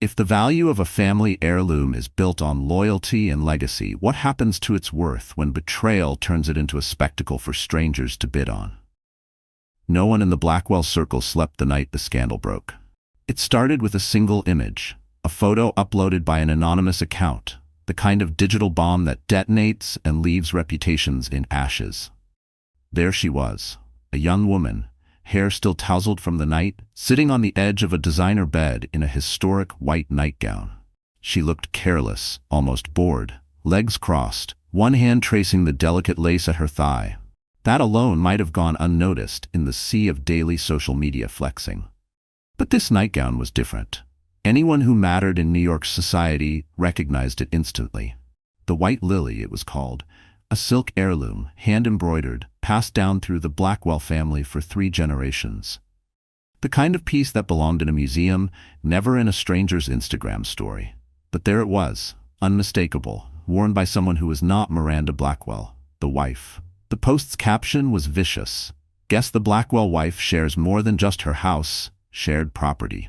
If the value of a family heirloom is built on loyalty and legacy, what happens to its worth when betrayal turns it into a spectacle for strangers to bid on? No one in the Blackwell circle slept the night the scandal broke. It started with a single image, a photo uploaded by an anonymous account, the kind of digital bomb that detonates and leaves reputations in ashes. There she was, a young woman, hair still tousled from the night, sitting on the edge of a designer bed in a historic white nightgown. She looked careless, almost bored, legs crossed, one hand tracing the delicate lace at her thigh. That alone might have gone unnoticed in the sea of daily social media flexing. But this nightgown was different. Anyone who mattered in New York society recognized it instantly. The White Lily, it was called, a silk heirloom, hand-embroidered, passed down through the Blackwell family for 3 generations. The kind of piece that belonged in a museum, never in a stranger's Instagram story. But there it was, unmistakable, worn by someone who was not Miranda Blackwell, the wife. The post's caption was vicious. Guess the Blackwell wife shares more than just her house, shared property.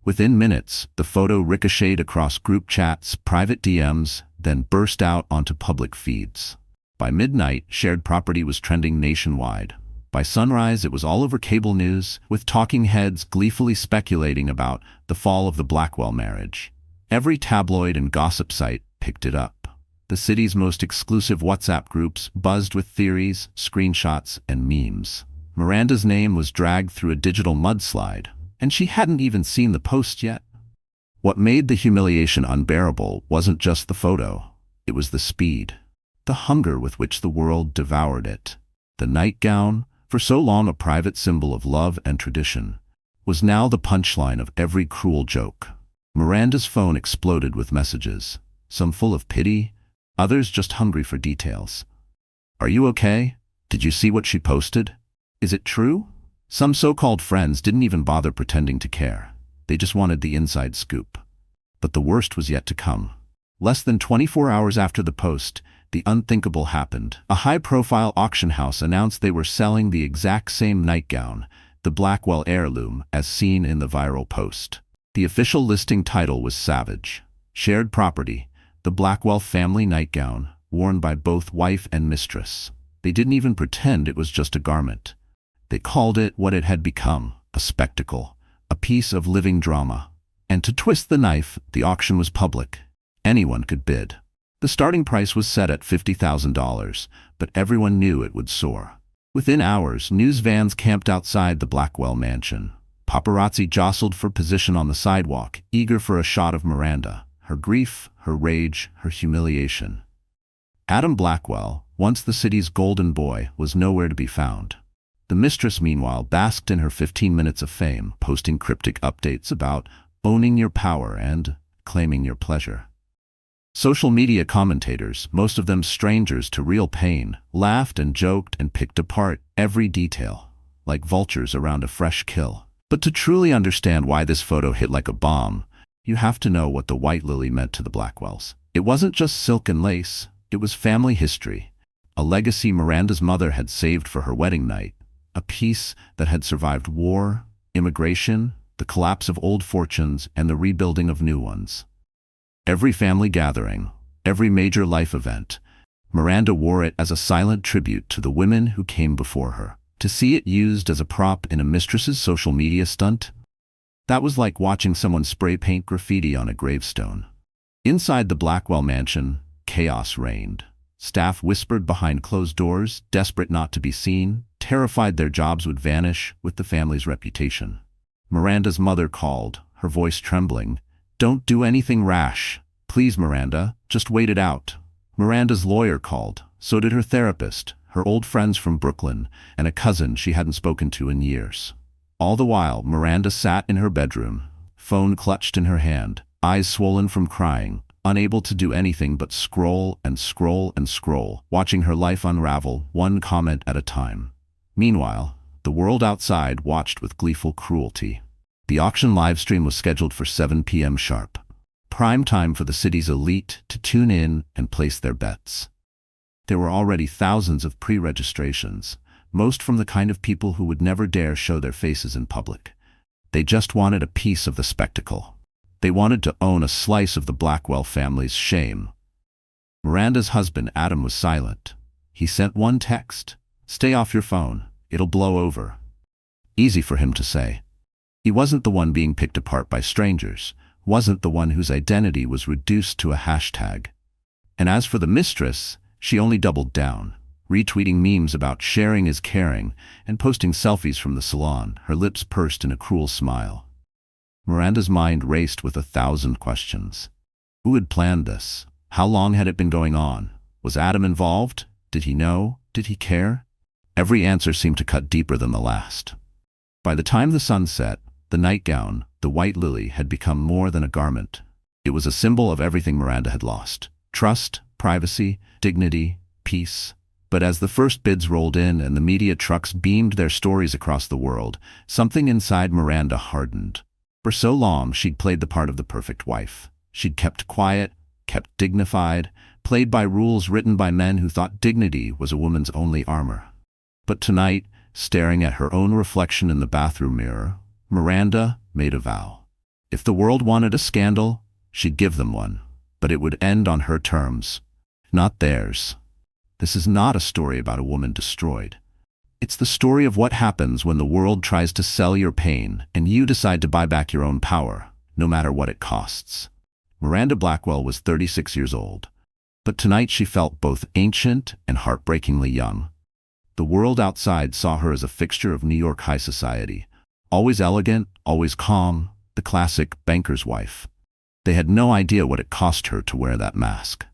Within minutes, the photo ricocheted across group chats, private DMs, then burst out onto public feeds. By midnight, shared property was trending nationwide. By sunrise, it was all over cable news, with talking heads gleefully speculating about the fall of the Blackwell marriage. Every tabloid and gossip site picked it up. The city's most exclusive WhatsApp groups buzzed with theories, screenshots, and memes. Miranda's name was dragged through a digital mudslide, and she hadn't even seen the post yet. What made the humiliation unbearable wasn't just the photo, it was the speed. The hunger with which the world devoured it. The nightgown, for so long a private symbol of love and tradition, was now the punchline of every cruel joke. Miranda's phone exploded with messages, some full of pity, others just hungry for details. "Are you okay? Did you see what she posted? Is it true?" Some so-called friends didn't even bother pretending to care. They just wanted the inside scoop. But the worst was yet to come. Less than 24 hours after the post, the unthinkable happened. A high-profile auction house announced they were selling the exact same nightgown, the Blackwell heirloom, as seen in the viral post. The official listing title was savage. Shared property, the Blackwell family nightgown, worn by both wife and mistress. They didn't even pretend it was just a garment. They called it what it had become, a spectacle, a piece of living drama. And to twist the knife, the auction was public. Anyone could bid. The starting price was set at $50,000, but everyone knew it would soar. Within hours, news vans camped outside the Blackwell mansion. Paparazzi jostled for position on the sidewalk, eager for a shot of Miranda, her grief, her rage, her humiliation. Adam Blackwell, once the city's golden boy, was nowhere to be found. The mistress, meanwhile, basked in her 15 minutes of fame, posting cryptic updates about owning your power and claiming your pleasure. Social media commentators, most of them strangers to real pain, laughed and joked and picked apart every detail, like vultures around a fresh kill. But to truly understand why this photo hit like a bomb, you have to know what the White Lily meant to the Blackwells. It wasn't just silk and lace, it was family history, a legacy Miranda's mother had saved for her wedding night, a piece that had survived war, immigration, the collapse of old fortunes, and the rebuilding of new ones. Every family gathering, every major life event, Miranda wore it as a silent tribute to the women who came before her. To see it used as a prop in a mistress's social media stunt, that was like watching someone spray paint graffiti on a gravestone. Inside the Blackwell mansion, chaos reigned. Staff whispered behind closed doors, desperate not to be seen, terrified their jobs would vanish with the family's reputation. Miranda's mother called, her voice trembling, "Don't do anything rash. Please, Miranda, just wait it out." Miranda's lawyer called, so did her therapist, her old friends from Brooklyn, and a cousin she hadn't spoken to in years. All the while, Miranda sat in her bedroom, phone clutched in her hand, eyes swollen from crying, unable to do anything but scroll and scroll and scroll, watching her life unravel, one comment at a time. Meanwhile, the world outside watched with gleeful cruelty. The auction livestream was scheduled for 7 p.m. sharp. Prime time for the city's elite to tune in and place their bets. There were already thousands of pre-registrations, most from the kind of people who would never dare show their faces in public. They just wanted a piece of the spectacle. They wanted to own a slice of the Blackwell family's shame. Miranda's husband, Adam, was silent. He sent one text: "Stay off your phone, it'll blow over." Easy for him to say. He wasn't the one being picked apart by strangers, wasn't the one whose identity was reduced to a hashtag. And as for the mistress, she only doubled down, retweeting memes about sharing is caring and posting selfies from the salon, her lips pursed in a cruel smile. Miranda's mind raced with 1,000 questions. Who had planned this? How long had it been going on? Was Adam involved? Did he know? Did he care? Every answer seemed to cut deeper than the last. By the time the sun set, the nightgown, the white lily, had become more than a garment. It was a symbol of everything Miranda had lost: trust, privacy, dignity, peace. But as the first bids rolled in and the media trucks beamed their stories across the world, something inside Miranda hardened. For so long she'd played the part of the perfect wife. She'd kept quiet, kept dignified, played by rules written by men who thought dignity was a woman's only armor. But tonight, staring at her own reflection in the bathroom mirror, Miranda made a vow. If the world wanted a scandal, she'd give them one, but it would end on her terms, not theirs. This is not a story about a woman destroyed. It's the story of what happens when the world tries to sell your pain and you decide to buy back your own power, no matter what it costs. Miranda Blackwell was 36 years old, but tonight she felt both ancient and heartbreakingly young. The world outside saw her as a fixture of New York high society, always elegant, always calm, the classic banker's wife. They had no idea what it cost her to wear that mask.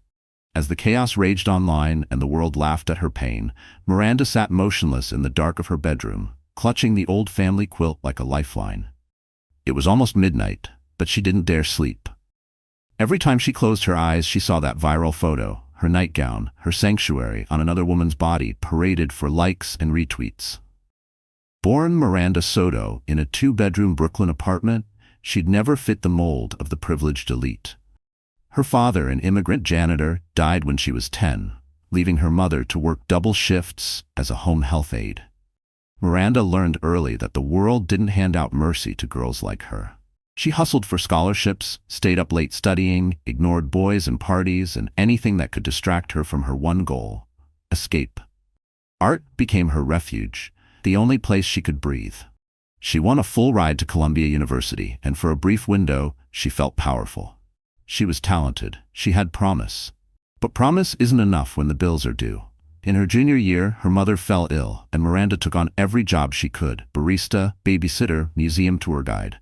As the chaos raged online and the world laughed at her pain, Miranda sat motionless in the dark of her bedroom, clutching the old family quilt like a lifeline. It was almost midnight, but she didn't dare sleep. Every time she closed her eyes, she saw that viral photo, her nightgown, her sanctuary on another woman's body, paraded for likes and retweets. Born Miranda Soto in a 2-bedroom Brooklyn apartment, she'd never fit the mold of the privileged elite. Her father, an immigrant janitor, died when she was 10, leaving her mother to work double shifts as a home health aide. Miranda learned early that the world didn't hand out mercy to girls like her. She hustled for scholarships, stayed up late studying, ignored boys and parties and anything that could distract her from her one goal: escape. Art became her refuge, the only place she could breathe. She won a full ride to Columbia University, and for a brief window, she felt powerful. She was talented, she had promise. But promise isn't enough when the bills are due. In her junior year, her mother fell ill, and Miranda took on every job she could: barista, babysitter, museum tour guide.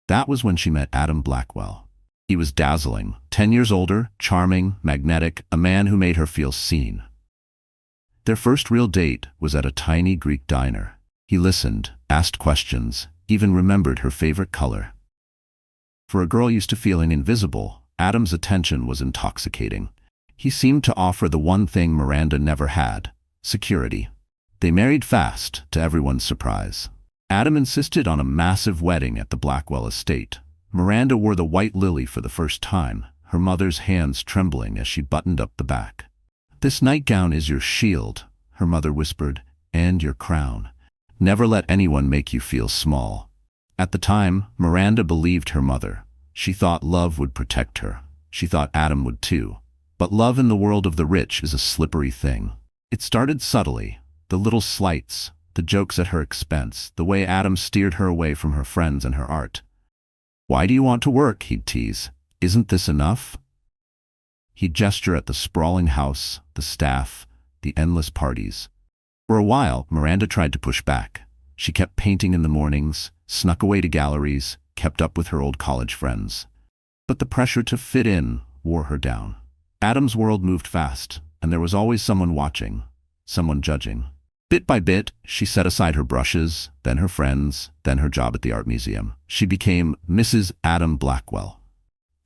That was when she met Adam Blackwell. He was dazzling, 10 years older, charming, magnetic, a man who made her feel seen. Their first real date was at a tiny Greek diner. He listened, asked questions, even remembered her favorite color. For a girl used to feeling invisible, Adam's attention was intoxicating. He seemed to offer the one thing Miranda never had: security. They married fast, to everyone's surprise. Adam insisted on a massive wedding at the Blackwell estate. Miranda wore the white lily for the first time, her mother's hands trembling as she buttoned up the back. "This nightgown is your shield," her mother whispered, "and your crown. Never let anyone make you feel small." At the time, Miranda believed her mother. She thought love would protect her. She thought Adam would too. But love in the world of the rich is a slippery thing. It started subtly: the little slights, the jokes at her expense, the way Adam steered her away from her friends and her art. "Why do you want to work?" he'd tease. "Isn't this enough?" He'd gesture at the sprawling house, the staff, the endless parties. For a while, Miranda tried to push back. She kept painting in the mornings, snuck away to galleries, kept up with her old college friends. But the pressure to fit in wore her down. Adam's world moved fast, and there was always someone watching, someone judging. Bit by bit, she set aside her brushes, then her friends, then her job at the art museum. She became Mrs. Adam Blackwell,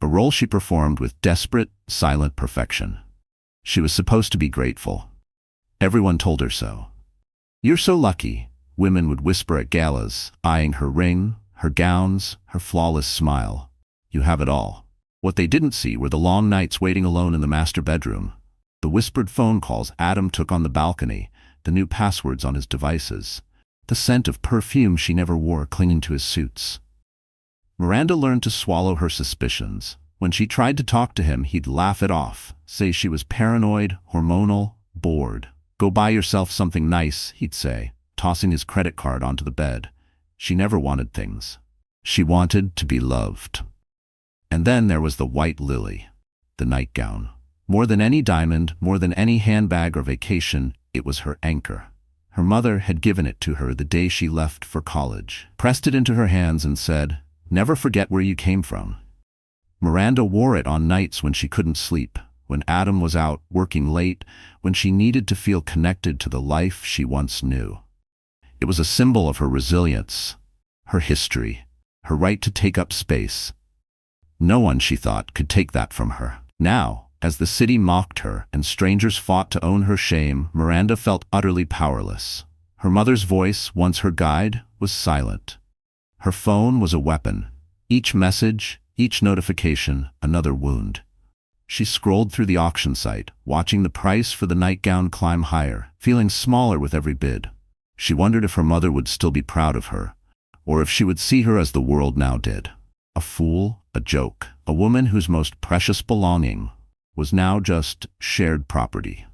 a role she performed with desperate, silent perfection. She was supposed to be grateful. Everyone told her so. "You're so lucky," women would whisper at galas, eyeing her ring, her gowns, her flawless smile. "You have it all." What they didn't see were the long nights waiting alone in the master bedroom, the whispered phone calls Adam took on the balcony, the new passwords on his devices, the scent of perfume she never wore clinging to his suits. Miranda learned to swallow her suspicions. When she tried to talk to him, he'd laugh it off, say she was paranoid, hormonal, bored. "Go buy yourself something nice," he'd say, tossing his credit card onto the bed. She never wanted things. She wanted to be loved. And then there was the white lily, the nightgown. More than any diamond, more than any handbag or vacation, it was her anchor. Her mother had given it to her the day she left for college, pressed it into her hands and said, "Never forget where you came from." Miranda wore it on nights when she couldn't sleep, when Adam was out working late, when she needed to feel connected to the life she once knew. It was a symbol of her resilience, her history, her right to take up space. No one, she thought, could take that from her. Now, as the city mocked her and strangers fought to own her shame, Miranda felt utterly powerless. Her mother's voice, once her guide, was silent. Her phone was a weapon. Each message, each notification, another wound. She scrolled through the auction site, watching the price for the nightgown climb higher, feeling smaller with every bid. She wondered if her mother would still be proud of her, or if she would see her as the world now did. A fool, a joke, a woman whose most precious belonging was now just shared property.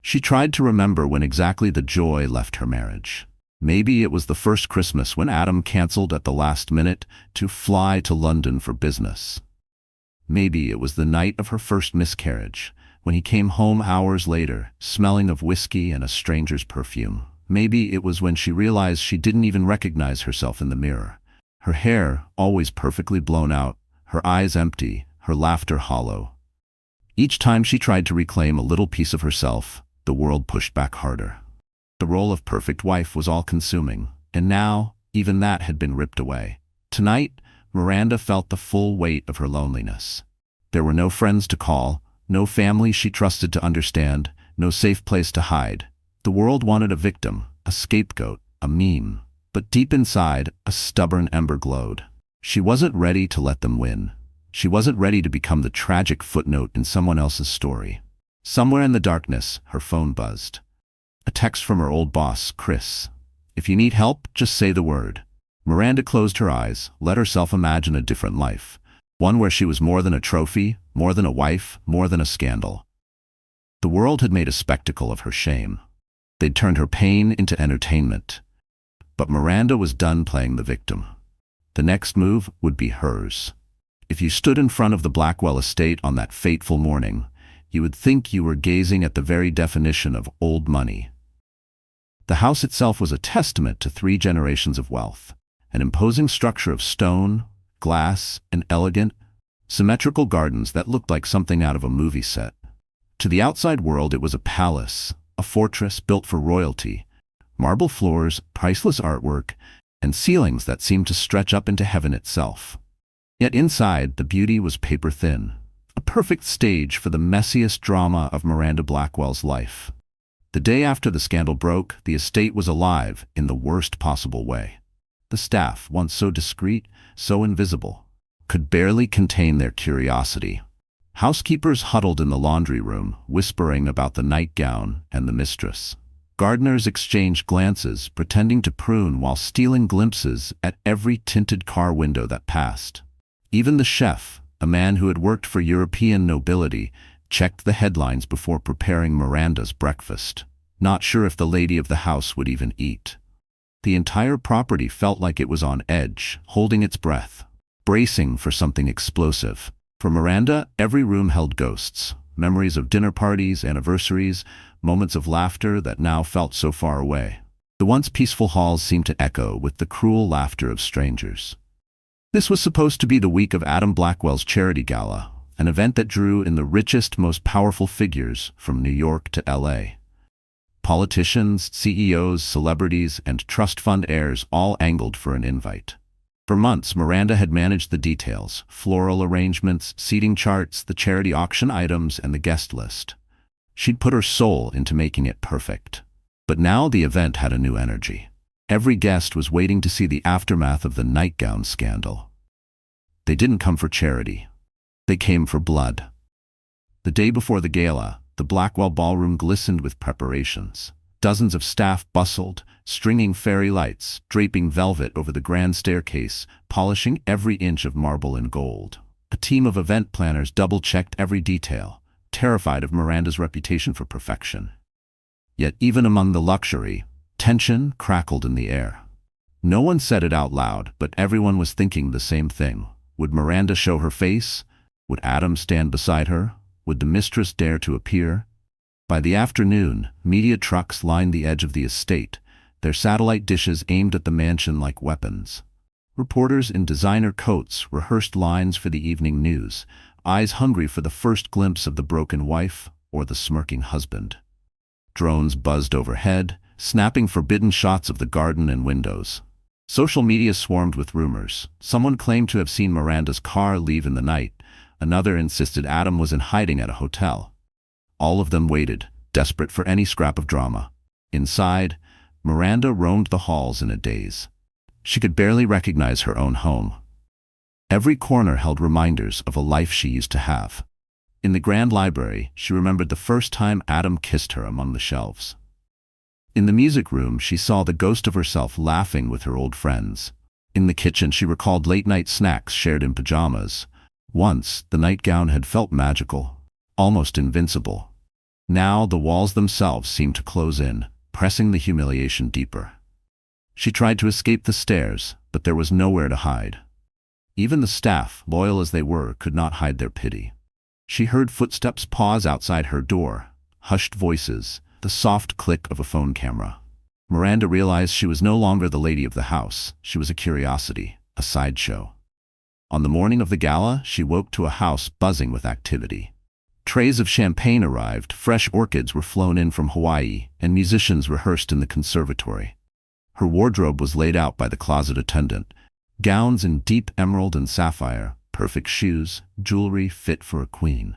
She tried to remember when exactly the joy left her marriage. Maybe it was the first Christmas when Adam canceled at the last minute to fly to London for business. Maybe it was the night of her first miscarriage, when he came home hours later, smelling of whiskey and a stranger's perfume. Maybe it was when she realized she didn't even recognize herself in the mirror. Her hair, always perfectly blown out, her eyes empty, her laughter hollow. Each time she tried to reclaim a little piece of herself, the world pushed back harder. The role of perfect wife was all-consuming, and now, even that had been ripped away. Tonight, Miranda felt the full weight of her loneliness. There were no friends to call, no family she trusted to understand, no safe place to hide. The world wanted a victim, a scapegoat, a meme. But deep inside, a stubborn ember glowed. She wasn't ready to let them win. She wasn't ready to become the tragic footnote in someone else's story. Somewhere in the darkness, her phone buzzed. A text from her old boss, Chris. "If you need help, just say the word." Miranda closed her eyes, let herself imagine a different life. One where she was more than a trophy, more than a wife, more than a scandal. The world had made a spectacle of her shame. They'd turned her pain into entertainment. But Miranda was done playing the victim. The next move would be hers. If you stood in front of the Blackwell estate on that fateful morning, you would think you were gazing at the very definition of old money. The house itself was a testament to 3 generations of wealth, an imposing structure of stone, glass, and elegant, symmetrical gardens that looked like something out of a movie set. To the outside world, it was a palace, a fortress built for royalty, marble floors, priceless artwork, and ceilings that seemed to stretch up into heaven itself. Yet inside, the beauty was paper-thin, a perfect stage for the messiest drama of Miranda Blackwell's life. The day after the scandal broke, the estate was alive in the worst possible way. The staff, once so discreet, so invisible, could barely contain their curiosity. Housekeepers huddled in the laundry room, whispering about the nightgown and the mistress. Gardeners exchanged glances, pretending to prune while stealing glimpses at every tinted car window that passed. Even the chef, a man who had worked for European nobility, checked the headlines before preparing Miranda's breakfast, not sure if the lady of the house would even eat. The entire property felt like it was on edge, holding its breath, bracing for something explosive. For Miranda, every room held ghosts, memories of dinner parties, anniversaries, moments of laughter that now felt so far away. The once peaceful halls seemed to echo with the cruel laughter of strangers. This was supposed to be the week of Adam Blackwell's charity gala, an event that drew in the richest, most powerful figures from New York to LA. Politicians, CEOs, celebrities, and trust fund heirs all angled for an invite. For months, Miranda had managed the details: floral arrangements, seating charts, the charity auction items, and the guest list. She'd put her soul into making it perfect. But now the event had a new energy. Every guest was waiting to see the aftermath of the nightgown scandal. They didn't come for charity. They came for blood. The day before the gala, the Blackwell ballroom glistened with preparations. Dozens of staff bustled, stringing fairy lights, draping velvet over the grand staircase, polishing every inch of marble and gold. A team of event planners double-checked every detail, terrified of Miranda's reputation for perfection. Yet even among the luxury, tension crackled in the air. No one said it out loud, but everyone was thinking the same thing. Would Miranda show her face? Would Adam stand beside her? Would the mistress dare to appear? By the afternoon, media trucks lined the edge of the estate, their satellite dishes aimed at the mansion like weapons. Reporters in designer coats rehearsed lines for the evening news, eyes hungry for the first glimpse of the broken wife or the smirking husband. Drones buzzed overhead, snapping forbidden shots of the garden and windows. Social media swarmed with rumors. Someone claimed to have seen Miranda's car leave in the night. Another insisted Adam was in hiding at a hotel. All of them waited, desperate for any scrap of drama. Inside, Miranda roamed the halls in a daze. She could barely recognize her own home. Every corner held reminders of a life she used to have. In the grand library, she remembered the first time Adam kissed her among the shelves. In the music room, she saw the ghost of herself laughing with her old friends. In the kitchen, she recalled late-night snacks shared in pajamas. Once, the nightgown had felt magical, almost invincible. Now, the walls themselves seemed to close in, pressing the humiliation deeper. She tried to escape the stairs, but there was nowhere to hide. Even the staff, loyal as they were, could not hide their pity. She heard footsteps pause outside her door, hushed voices, the soft click of a phone camera. Miranda realized she was no longer the lady of the house. She was a curiosity, a sideshow. On the morning of the gala, she woke to a house buzzing with activity. Trays of champagne arrived, fresh orchids were flown in from Hawaii, and musicians rehearsed in the conservatory. Her wardrobe was laid out by the closet attendant. Gowns in deep emerald and sapphire, perfect shoes, jewelry fit for a queen.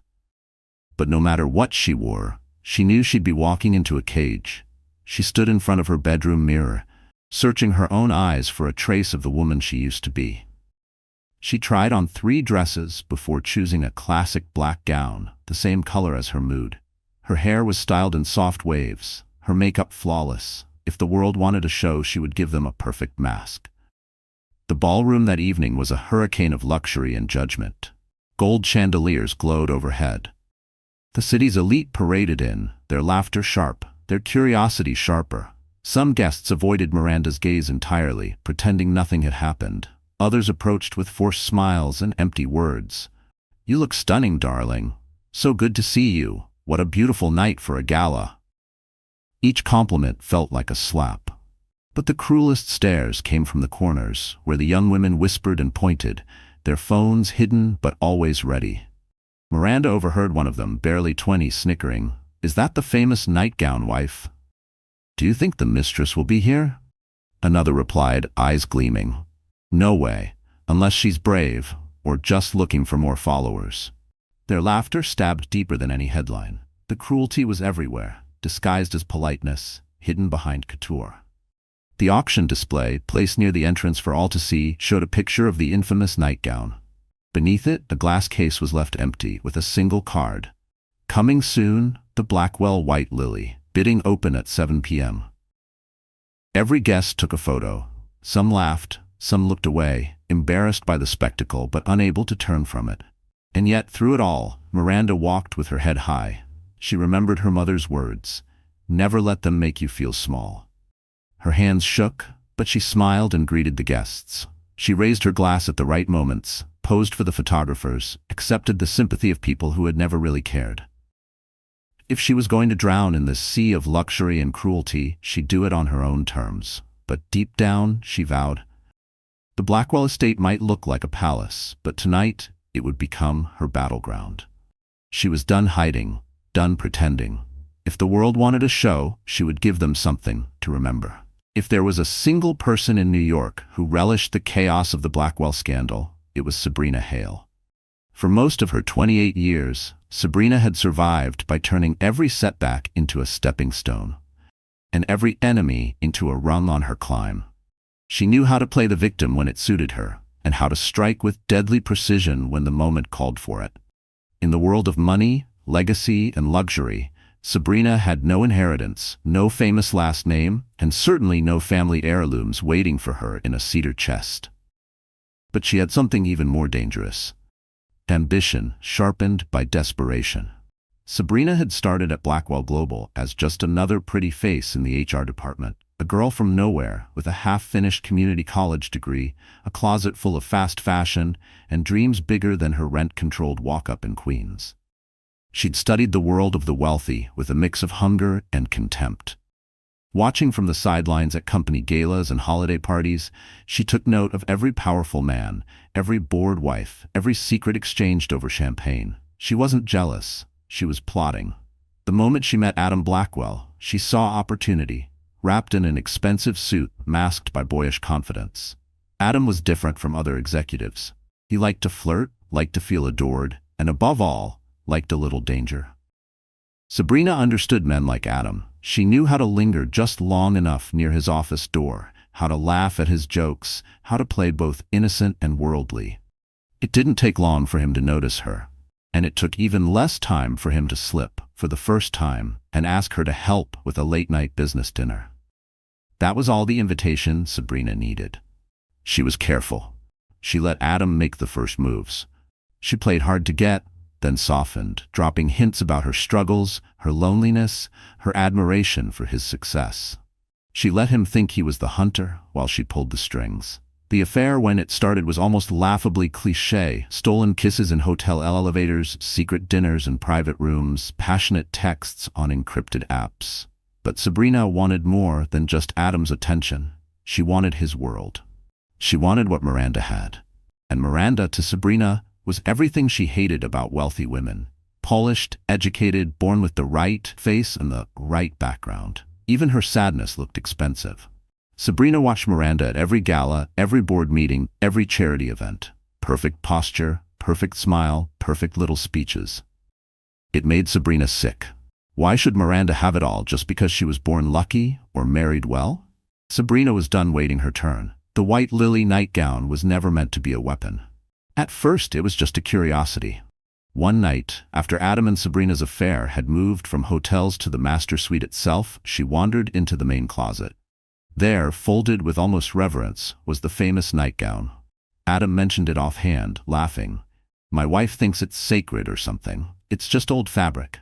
But no matter what she wore, she knew she'd be walking into a cage. She stood in front of her bedroom mirror, searching her own eyes for a trace of the woman she used to be. She tried on 3 dresses before choosing a classic black gown, the same color as her mood. Her hair was styled in soft waves, her makeup flawless. If the world wanted a show, she would give them a perfect mask. The ballroom that evening was a hurricane of luxury and judgment. Gold chandeliers glowed overhead. The city's elite paraded in, their laughter sharp, their curiosity sharper. Some guests avoided Miranda's gaze entirely, pretending nothing had happened. Others approached with forced smiles and empty words. "You look stunning, darling. So good to see you. What a beautiful night for a gala." Each compliment felt like a slap. But the cruelest stares came from the corners, where the young women whispered and pointed, their phones hidden but always ready. Miranda overheard one of them, barely 20, snickering, "Is that the famous Nightgown wife? Do you think the mistress will be here?" Another replied, eyes gleaming, "No way, unless she's brave, or just looking for more followers." Their laughter stabbed deeper than any headline. The cruelty was everywhere, disguised as politeness, hidden behind couture. The auction display, placed near the entrance for all to see, showed a picture of the infamous nightgown. Beneath it, the glass case was left empty, with a single card. "Coming soon, the Blackwell White Lily, bidding open at 7 p.m. Every guest took a photo. Some laughed, some looked away, embarrassed by the spectacle but unable to turn from it. And yet, through it all, Miranda walked with her head high. She remembered her mother's words, "Never let them make you feel small." Her hands shook, but she smiled and greeted the guests. She raised her glass at the right moments, posed for the photographers, accepted the sympathy of people who had never really cared. If she was going to drown in this sea of luxury and cruelty, she'd do it on her own terms. But deep down, she vowed, the Blackwell estate might look like a palace, but tonight it would become her battleground. She was done hiding, done pretending. If the world wanted a show, she would give them something to remember. If there was a single person in New York who relished the chaos of the Blackwell scandal, it was Sabrina Hale. For most of her 28 years, Sabrina had survived by turning every setback into a stepping stone, and every enemy into a rung on her climb. She knew how to play the victim when it suited her, and how to strike with deadly precision when the moment called for it. In the world of money, legacy, and luxury, Sabrina had no inheritance, no famous last name, and certainly no family heirlooms waiting for her in a cedar chest. But she had something even more dangerous. Ambition, sharpened by desperation. Sabrina had started at Blackwell Global as just another pretty face in the HR department, a girl from nowhere with a half-finished community college degree, a closet full of fast fashion, and dreams bigger than her rent-controlled walk-up in Queens. She'd studied the world of the wealthy with a mix of hunger and contempt. Watching from the sidelines at company galas and holiday parties, she took note of every powerful man, every bored wife, every secret exchanged over champagne. She wasn't jealous. She was plotting. The moment she met Adam Blackwell, she saw opportunity, wrapped in an expensive suit masked by boyish confidence. Adam was different from other executives. He liked to flirt, liked to feel adored, and above all, liked a little danger. Sabrina understood men like Adam. She knew how to linger just long enough near his office door, how to laugh at his jokes, how to play both innocent and worldly. It didn't take long for him to notice her, and it took even less time for him to slip, for the first time, and ask her to help with a late-night business dinner. That was all the invitation Sabrina needed. She was careful. She let Adam make the first moves. She played hard to get, then softened, dropping hints about her struggles, her loneliness, her admiration for his success. She let him think he was the hunter while she pulled the strings. The affair, when it started, was almost laughably cliché: stolen kisses in hotel elevators, secret dinners in private rooms, passionate texts on encrypted apps. But Sabrina wanted more than just Adam's attention. She wanted his world. She wanted what Miranda had. And Miranda, to Sabrina, was everything she hated about wealthy women. Polished, educated, born with the right face and the right background. Even her sadness looked expensive. Sabrina watched Miranda at every gala, every board meeting, every charity event. Perfect posture, perfect smile, perfect little speeches. It made Sabrina sick. Why should Miranda have it all just because she was born lucky or married well? Sabrina was done waiting her turn. The white lily nightgown was never meant to be a weapon. At first, it was just a curiosity. One night, after Adam and Sabrina's affair had moved from hotels to the master suite itself, she wandered into the main closet. There, folded with almost reverence, was the famous nightgown. Adam mentioned it offhand, laughing. "My wife thinks it's sacred or something. It's just old fabric."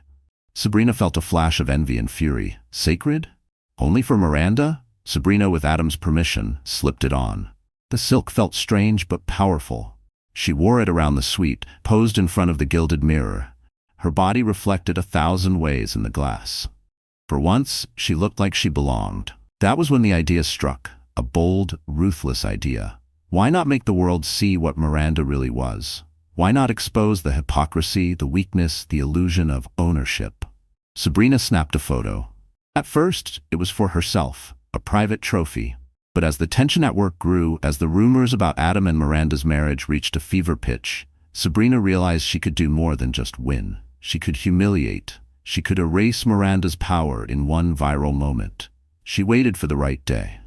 Sabrina felt a flash of envy and fury. Sacred? Only for Miranda? Sabrina, with Adam's permission, slipped it on. The silk felt strange but powerful. She wore it around the suite, posed in front of the gilded mirror. Her body reflected 1,000 ways in the glass. For once, she looked like she belonged. That was when the idea struck, a bold, ruthless idea. Why not make the world see what Miranda really was? Why not expose the hypocrisy, the weakness, the illusion of ownership? Sabrina snapped a photo. At first, it was for herself, a private trophy. But as the tension at work grew, as the rumors about Adam and Miranda's marriage reached a fever pitch, Sabrina realized she could do more than just win. She could humiliate. She could erase Miranda's power in one viral moment. She waited for the right day.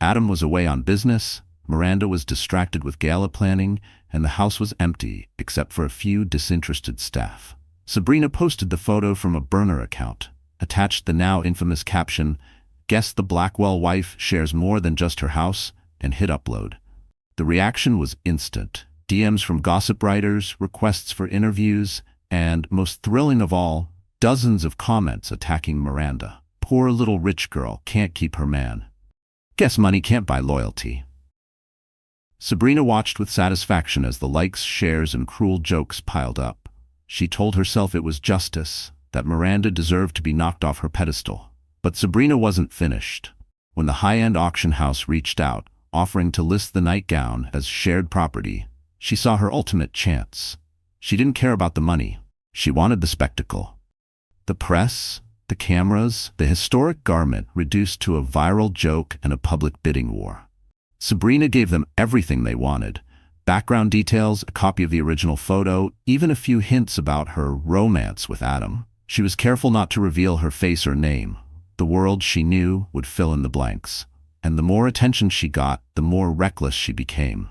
Adam was away on business, Miranda was distracted with gala planning, and the house was empty except for a few disinterested staff. Sabrina posted the photo from a burner account, attached the now infamous caption, "Guess the Blackwell wife shares more than just her house," and hit upload. The reaction was instant. DMs from gossip writers, requests for interviews, and, most thrilling of all, dozens of comments attacking Miranda. Poor little rich girl, can't keep her man. Guess money can't buy loyalty. Sabrina watched with satisfaction as the likes, shares, and cruel jokes piled up. She told herself it was justice, that Miranda deserved to be knocked off her pedestal. But Sabrina wasn't finished. When the high-end auction house reached out, offering to list the nightgown as shared property, she saw her ultimate chance. She didn't care about the money. She wanted the spectacle. The press, the cameras, the historic garment reduced to a viral joke and a public bidding war. Sabrina gave them everything they wanted. Background details, a copy of the original photo, even a few hints about her romance with Adam. She was careful not to reveal her face or name. The world, she knew, would fill in the blanks. And the more attention she got, the more reckless she became.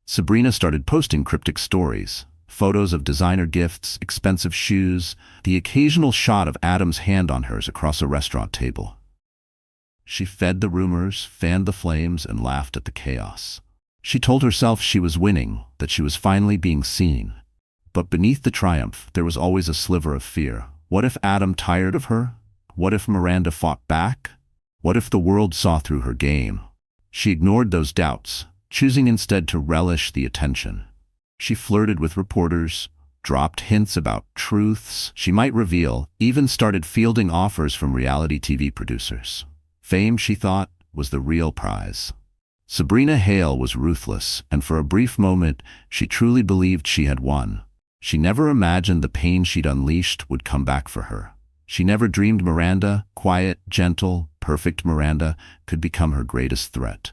Sabrina started posting cryptic stories, photos of designer gifts, expensive shoes, the occasional shot of Adam's hand on hers across a restaurant table. She fed the rumors, fanned the flames, and laughed at the chaos. She told herself she was winning, that she was finally being seen. But beneath the triumph, there was always a sliver of fear. What if Adam tired of her? What if Miranda fought back? What if the world saw through her game? She ignored those doubts, choosing instead to relish the attention. She flirted with reporters, dropped hints about truths she might reveal, even started fielding offers from reality TV producers. Fame, she thought, was the real prize. Sabrina Hale was ruthless, and for a brief moment, she truly believed she had won. She never imagined the pain she'd unleashed would come back for her. She never dreamed Miranda, quiet, gentle, perfect Miranda, could become her greatest threat.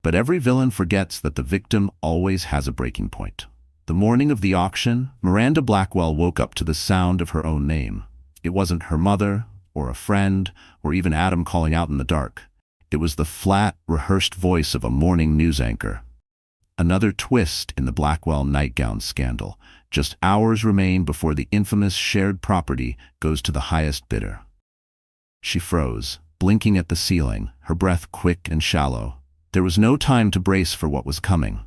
But every villain forgets that the victim always has a breaking point. The morning of the auction, Miranda Blackwell woke up to the sound of her own name. It wasn't her mother, or a friend, or even Adam calling out in the dark. It was the flat, rehearsed voice of a morning news anchor. Another twist in the Blackwell nightgown scandal. Just hours remain before the infamous shared property goes to the highest bidder. She froze, blinking at the ceiling, her breath quick and shallow. There was no time to brace for what was coming.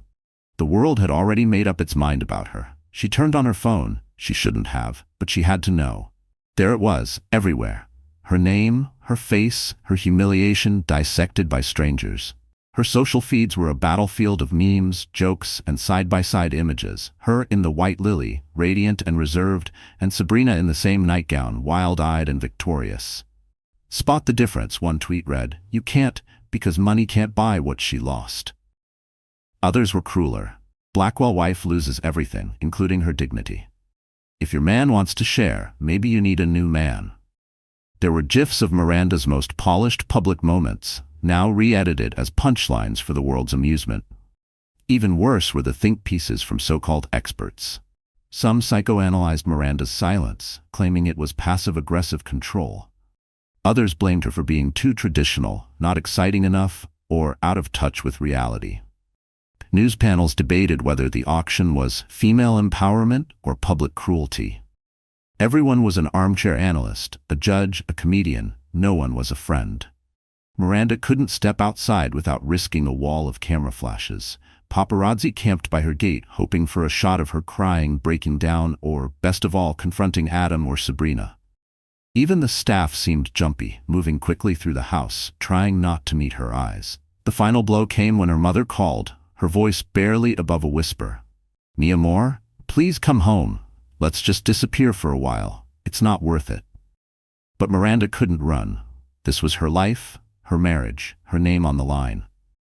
The world had already made up its mind about her. She turned on her phone. She shouldn't have, but she had to know. There it was, everywhere. Her name, her face, her humiliation dissected by strangers. Her social feeds were a battlefield of memes, jokes, and side-by-side images. Her in the white lily, radiant and reserved, and Sabrina in the same nightgown, wild-eyed and victorious. "Spot the difference," one tweet read. "You can't, because money can't buy what she lost." Others were crueler. Blackwell wife loses everything, including her dignity. If your man wants to share, maybe you need a new man. There were gifs of Miranda's most polished public moments, now re-edited as punchlines for the world's amusement. Even worse were the think pieces from so-called experts. Some psychoanalyzed Miranda's silence, claiming it was passive-aggressive control. Others blamed her for being too traditional, not exciting enough, or out of touch with reality. News panels debated whether the auction was female empowerment or public cruelty. Everyone was an armchair analyst, a judge, a comedian. No one was a friend. Miranda couldn't step outside without risking a wall of camera flashes. Paparazzi camped by her gate, hoping for a shot of her crying, breaking down, or, best of all, confronting Adam or Sabrina. Even the staff seemed jumpy, moving quickly through the house, trying not to meet her eyes. The final blow came when her mother called, her voice barely above a whisper. "Mi amor, please come home. Let's just disappear for a while. It's not worth it." But Miranda couldn't run. This was her life, her marriage, her name on the line.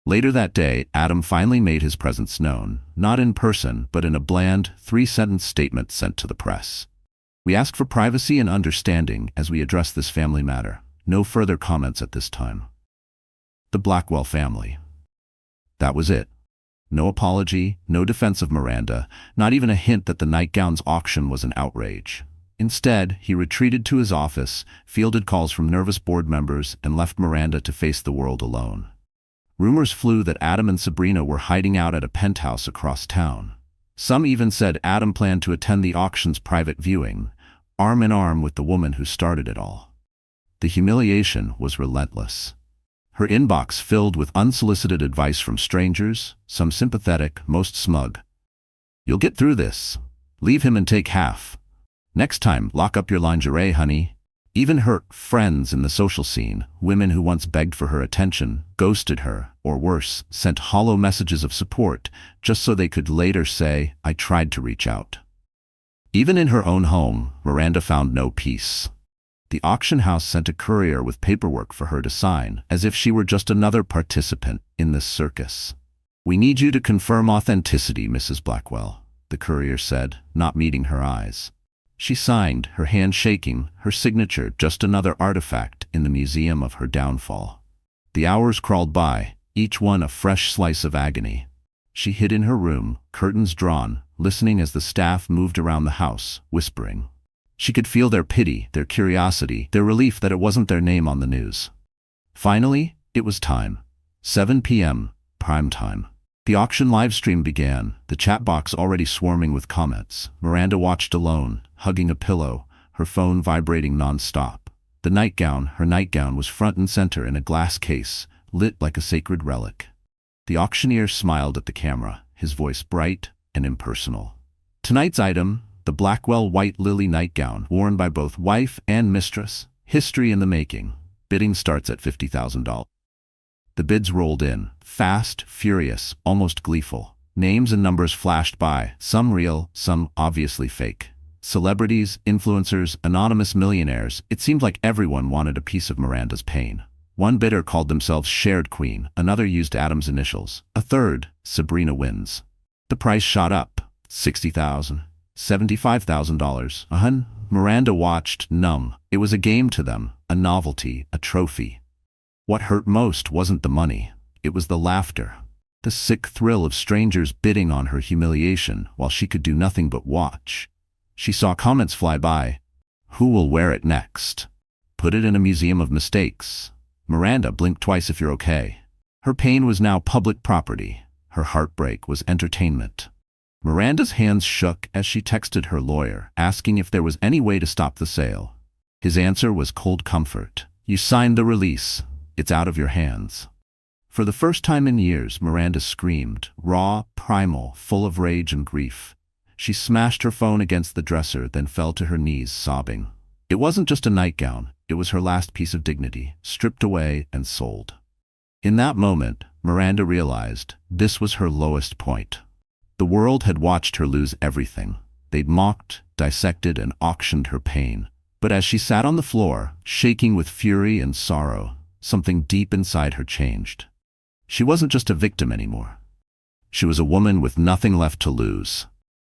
Later that day, Adam finally made his presence known, not in person, but in a bland, 3-sentence statement sent to the press. "We ask for privacy and understanding as we address this family matter. No further comments at this time." The Blackwell family. That was it. No apology, no defense of Miranda, not even a hint that the nightgown's auction was an outrage. Instead, he retreated to his office, fielded calls from nervous board members, and left Miranda to face the world alone. Rumors flew that Adam and Sabrina were hiding out at a penthouse across town. Some even said Adam planned to attend the auction's private viewing, arm in arm with the woman who started it all. The humiliation was relentless. Her inbox filled with unsolicited advice from strangers, some sympathetic, most smug. "You'll get through this. Leave him and take half. Next time, lock up your lingerie, honey." Even her friends in the social scene, women who once begged for her attention, ghosted her, or worse, sent hollow messages of support, just so they could later say, "I tried to reach out." Even in her own home, Miranda found no peace. The auction house sent a courier with paperwork for her to sign, as if she were just another participant in this circus. "We need you to confirm authenticity, Mrs. Blackwell," the courier said, not meeting her eyes. She signed, her hand shaking, her signature just another artifact in the museum of her downfall. The hours crawled by, each one a fresh slice of agony. She hid in her room, curtains drawn, listening as the staff moved around the house, whispering. She could feel their pity, their curiosity, their relief that it wasn't their name on the news. Finally, it was time. 7 p.m., prime time. The auction livestream began, the chat box already swarming with comments. Miranda watched alone, hugging a pillow, her phone vibrating non-stop. Her nightgown was front and center in a glass case, lit like a sacred relic. The auctioneer smiled at the camera, his voice bright and impersonal. Tonight's item, the Blackwell white lily nightgown, worn by both wife and mistress. History in the making. Bidding starts at $50,000. The bids rolled in, fast, furious, almost gleeful. Names and numbers flashed by, some real, some obviously fake. Celebrities, influencers, anonymous millionaires, it seemed like everyone wanted a piece of Miranda's pain. One bidder called themselves Shared Queen, another used Adam's initials, a third, Sabrina wins. The price shot up, $60,000, $75,000. Miranda watched, numb. It was a game to them, a novelty, a trophy. What hurt most wasn't the money, it was the laughter. The sick thrill of strangers bidding on her humiliation while she could do nothing but watch. She saw comments fly by. Who will wear it next? Put it in a museum of mistakes. Miranda, blink twice if you're okay. Her pain was now public property. Her heartbreak was entertainment. Miranda's hands shook as she texted her lawyer, asking if there was any way to stop the sale. His answer was cold comfort. You signed the release. It's out of your hands. For the first time in years, Miranda screamed, raw, primal, full of rage and grief. She smashed her phone against the dresser, then fell to her knees, sobbing. It wasn't just a nightgown, it was her last piece of dignity, stripped away and sold. In that moment, Miranda realized this was her lowest point. The world had watched her lose everything. They'd mocked, dissected, and auctioned her pain. But as she sat on the floor, shaking with fury and sorrow, something deep inside her changed. She wasn't just a victim anymore. She was a woman with nothing left to lose.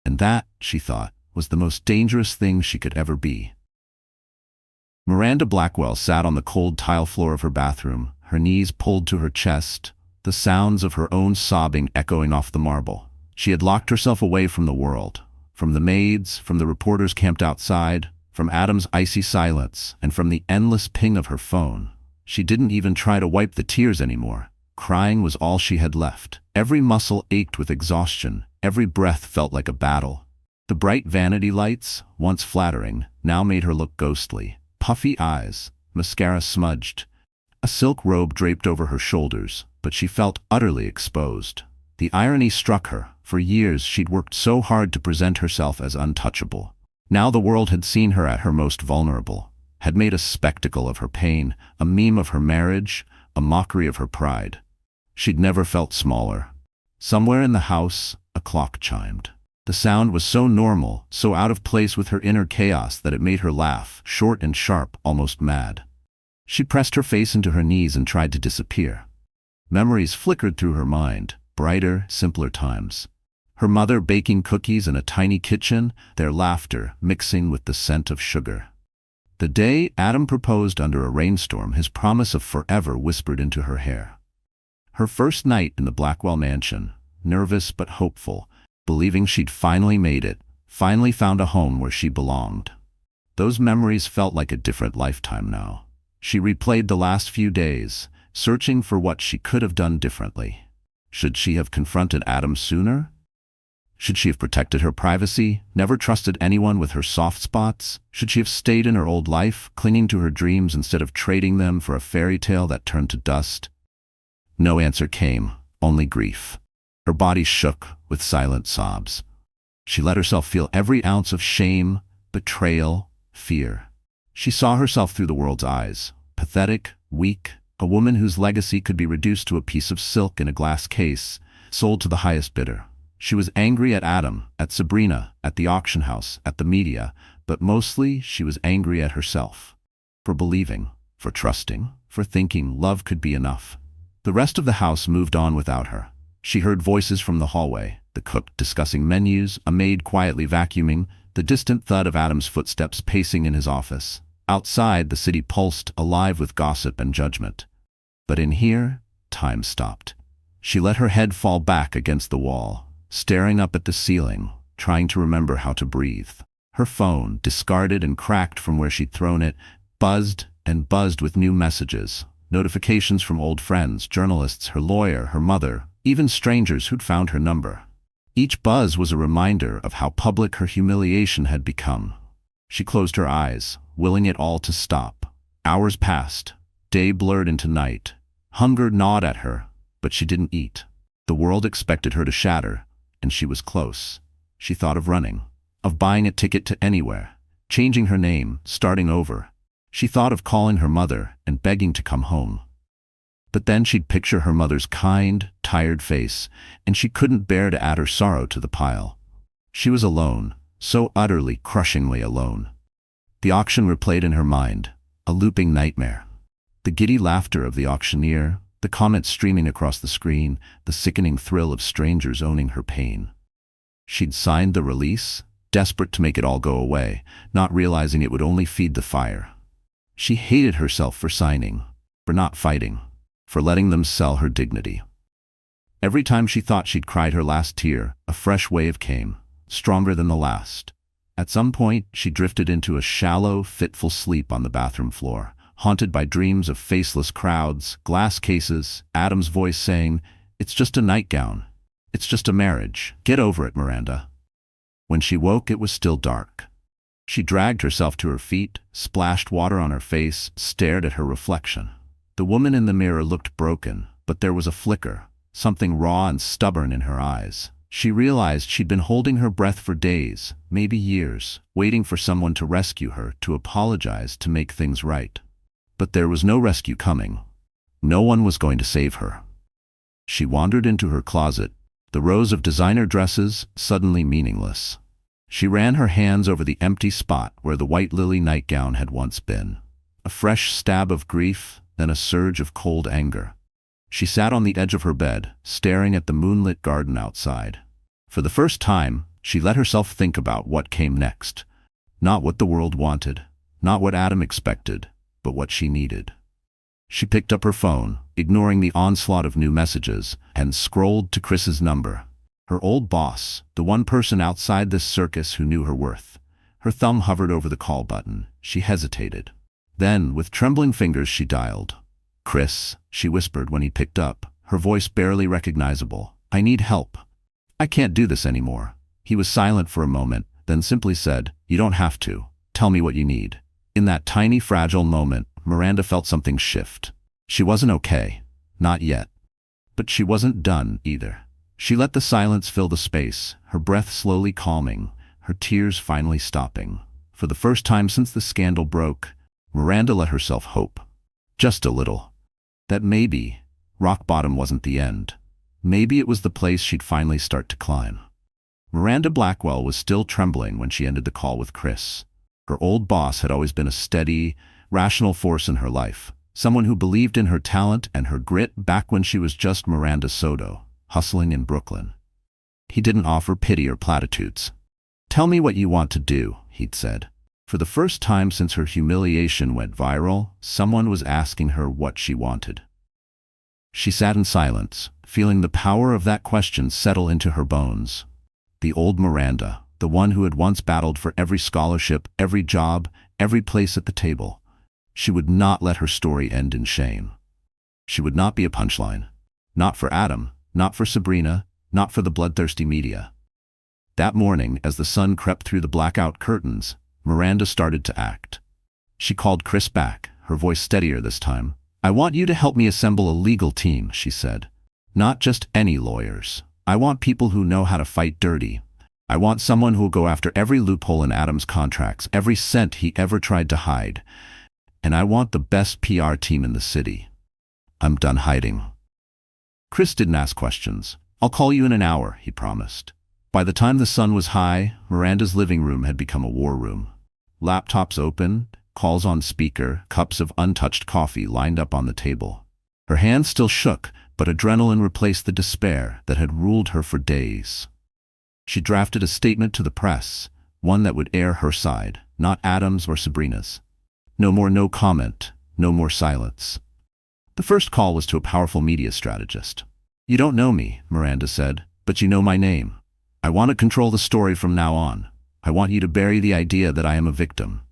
And that, she thought, was the most dangerous thing she could ever be. Miranda Blackwell sat on the cold tile floor of her bathroom, her knees pulled to her chest, the sounds of her own sobbing echoing off the marble. She had locked herself away from the world, from the maids, from the reporters camped outside, from Adam's icy silence, and from the endless ping of her phone. She didn't even try to wipe the tears anymore. Crying was all she had left. Every muscle ached with exhaustion. Every breath felt like a battle. The bright vanity lights, once flattering, now made her look ghostly. Puffy eyes, mascara smudged, a silk robe draped over her shoulders, but she felt utterly exposed. The irony struck her. For years she'd worked so hard to present herself as untouchable. Now the world had seen her at her most vulnerable, had made a spectacle of her pain, a meme of her marriage, a mockery of her pride. She'd never felt smaller. Somewhere in the house, a clock chimed. The sound was so normal, so out of place with her inner chaos that it made her laugh, short and sharp, almost mad. She pressed her face into her knees and tried to disappear. Memories flickered through her mind, brighter, simpler times. Her mother baking cookies in a tiny kitchen, their laughter mixing with the scent of sugar. The day Adam proposed under a rainstorm, his promise of forever whispered into her hair. Her first night in the Blackwell mansion, nervous but hopeful, believing she'd finally made it, finally found a home where she belonged. Those memories felt like a different lifetime now. She replayed the last few days, searching for what she could have done differently. Should she have confronted Adam sooner? Should she have protected her privacy, never trusted anyone with her soft spots? Should she have stayed in her old life, clinging to her dreams instead of trading them for a fairy tale that turned to dust? No answer came, only grief. Her body shook with silent sobs. She let herself feel every ounce of shame, betrayal, fear. She saw herself through the world's eyes, pathetic, weak, a woman whose legacy could be reduced to a piece of silk in a glass case, sold to the highest bidder. She was angry at Adam, at Sabrina, at the auction house, at the media, but mostly she was angry at herself. For believing, for trusting, for thinking love could be enough. The rest of the house moved on without her. She heard voices from the hallway, the cook discussing menus, a maid quietly vacuuming, the distant thud of Adam's footsteps pacing in his office. Outside, the city pulsed, alive with gossip and judgment. But in here, time stopped. She let her head fall back against the wall, staring up at the ceiling, trying to remember how to breathe. Her phone, discarded and cracked from where she'd thrown it, buzzed and buzzed with new messages, notifications from old friends, journalists, her lawyer, her mother, even strangers who'd found her number. Each buzz was a reminder of how public her humiliation had become. She closed her eyes, willing it all to stop. Hours passed. Day blurred into night. Hunger gnawed at her, but she didn't eat. The world expected her to shatter, and she was close. She thought of running, of buying a ticket to anywhere, changing her name, starting over. She thought of calling her mother and begging to come home. But then she'd picture her mother's kind, tired face, and she couldn't bear to add her sorrow to the pile. She was alone, so utterly, crushingly alone. The auction replayed in her mind, a looping nightmare. The giddy laughter of the auctioneer, the comments streaming across the screen, the sickening thrill of strangers owning her pain. She'd signed the release, desperate to make it all go away, not realizing it would only feed the fire. She hated herself for signing, for not fighting, for letting them sell her dignity. Every time she thought she'd cried her last tear, a fresh wave came, stronger than the last. At some point, she drifted into a shallow, fitful sleep on the bathroom floor, haunted by dreams of faceless crowds, glass cases, Adam's voice saying, "It's just a nightgown. It's just a marriage. Get over it, Miranda." When she woke, it was still dark. She dragged herself to her feet, splashed water on her face, stared at her reflection. The woman in the mirror looked broken, but there was a flicker, something raw and stubborn in her eyes. She realized she'd been holding her breath for days, maybe years, waiting for someone to rescue her, to apologize, to make things right. But there was no rescue coming. No one was going to save her. She wandered into her closet, the rows of designer dresses suddenly meaningless. She ran her hands over the empty spot where the white lily nightgown had once been. A fresh stab of grief, then a surge of cold anger. She sat on the edge of her bed, staring at the moonlit garden outside. For the first time, she let herself think about what came next. Not what the world wanted, not what Adam expected, but what she needed. She picked up her phone, ignoring the onslaught of new messages, and scrolled to Chris's number. Her old boss, the one person outside this circus who knew her worth. Her thumb hovered over the call button. She hesitated. Then, with trembling fingers, she dialed. "Chris," she whispered when he picked up, her voice barely recognizable. "I need help. I can't do this anymore." He was silent for a moment, then simply said, "You don't have to. Tell me what you need." In that tiny, fragile moment, Miranda felt something shift. She wasn't okay. Not yet. But she wasn't done either. She let the silence fill the space, her breath slowly calming, her tears finally stopping. For the first time since the scandal broke, Miranda let herself hope. Just a little. That maybe rock bottom wasn't the end. Maybe it was the place she'd finally start to climb. Miranda Blackwell was still trembling when she ended the call with Chris. Her old boss had always been a steady, rational force in her life, someone who believed in her talent and her grit back when she was just Miranda Soto, hustling in Brooklyn. He didn't offer pity or platitudes. "Tell me what you want to do," he'd said. For the first time since her humiliation went viral, someone was asking her what she wanted. She sat in silence, feeling the power of that question settle into her bones. The old Miranda, the one who had once battled for every scholarship, every job, every place at the table. She would not let her story end in shame. She would not be a punchline. Not for Adam, not for Sabrina, not for the bloodthirsty media. That morning, as the sun crept through the blackout curtains, Miranda started to act. She called Chris back, her voice steadier this time. "I want you to help me assemble a legal team," she said. "Not just any lawyers. I want people who know how to fight dirty. I want someone who will go after every loophole in Adam's contracts, every cent he ever tried to hide. And I want the best PR team in the city. I'm done hiding." Chris didn't ask questions. "I'll call you in an hour," he promised. By the time the sun was high, Miranda's living room had become a war room. Laptops open, calls on speaker, cups of untouched coffee lined up on the table. Her hands still shook, but adrenaline replaced the despair that had ruled her for days. She drafted a statement to the press, one that would air her side, not Adam's or Sabrina's. No more no comment, no more silence. The first call was to a powerful media strategist. "You don't know me," Miranda said, "but you know my name. I want to control the story from now on. I want you to bury the idea that I am a victim.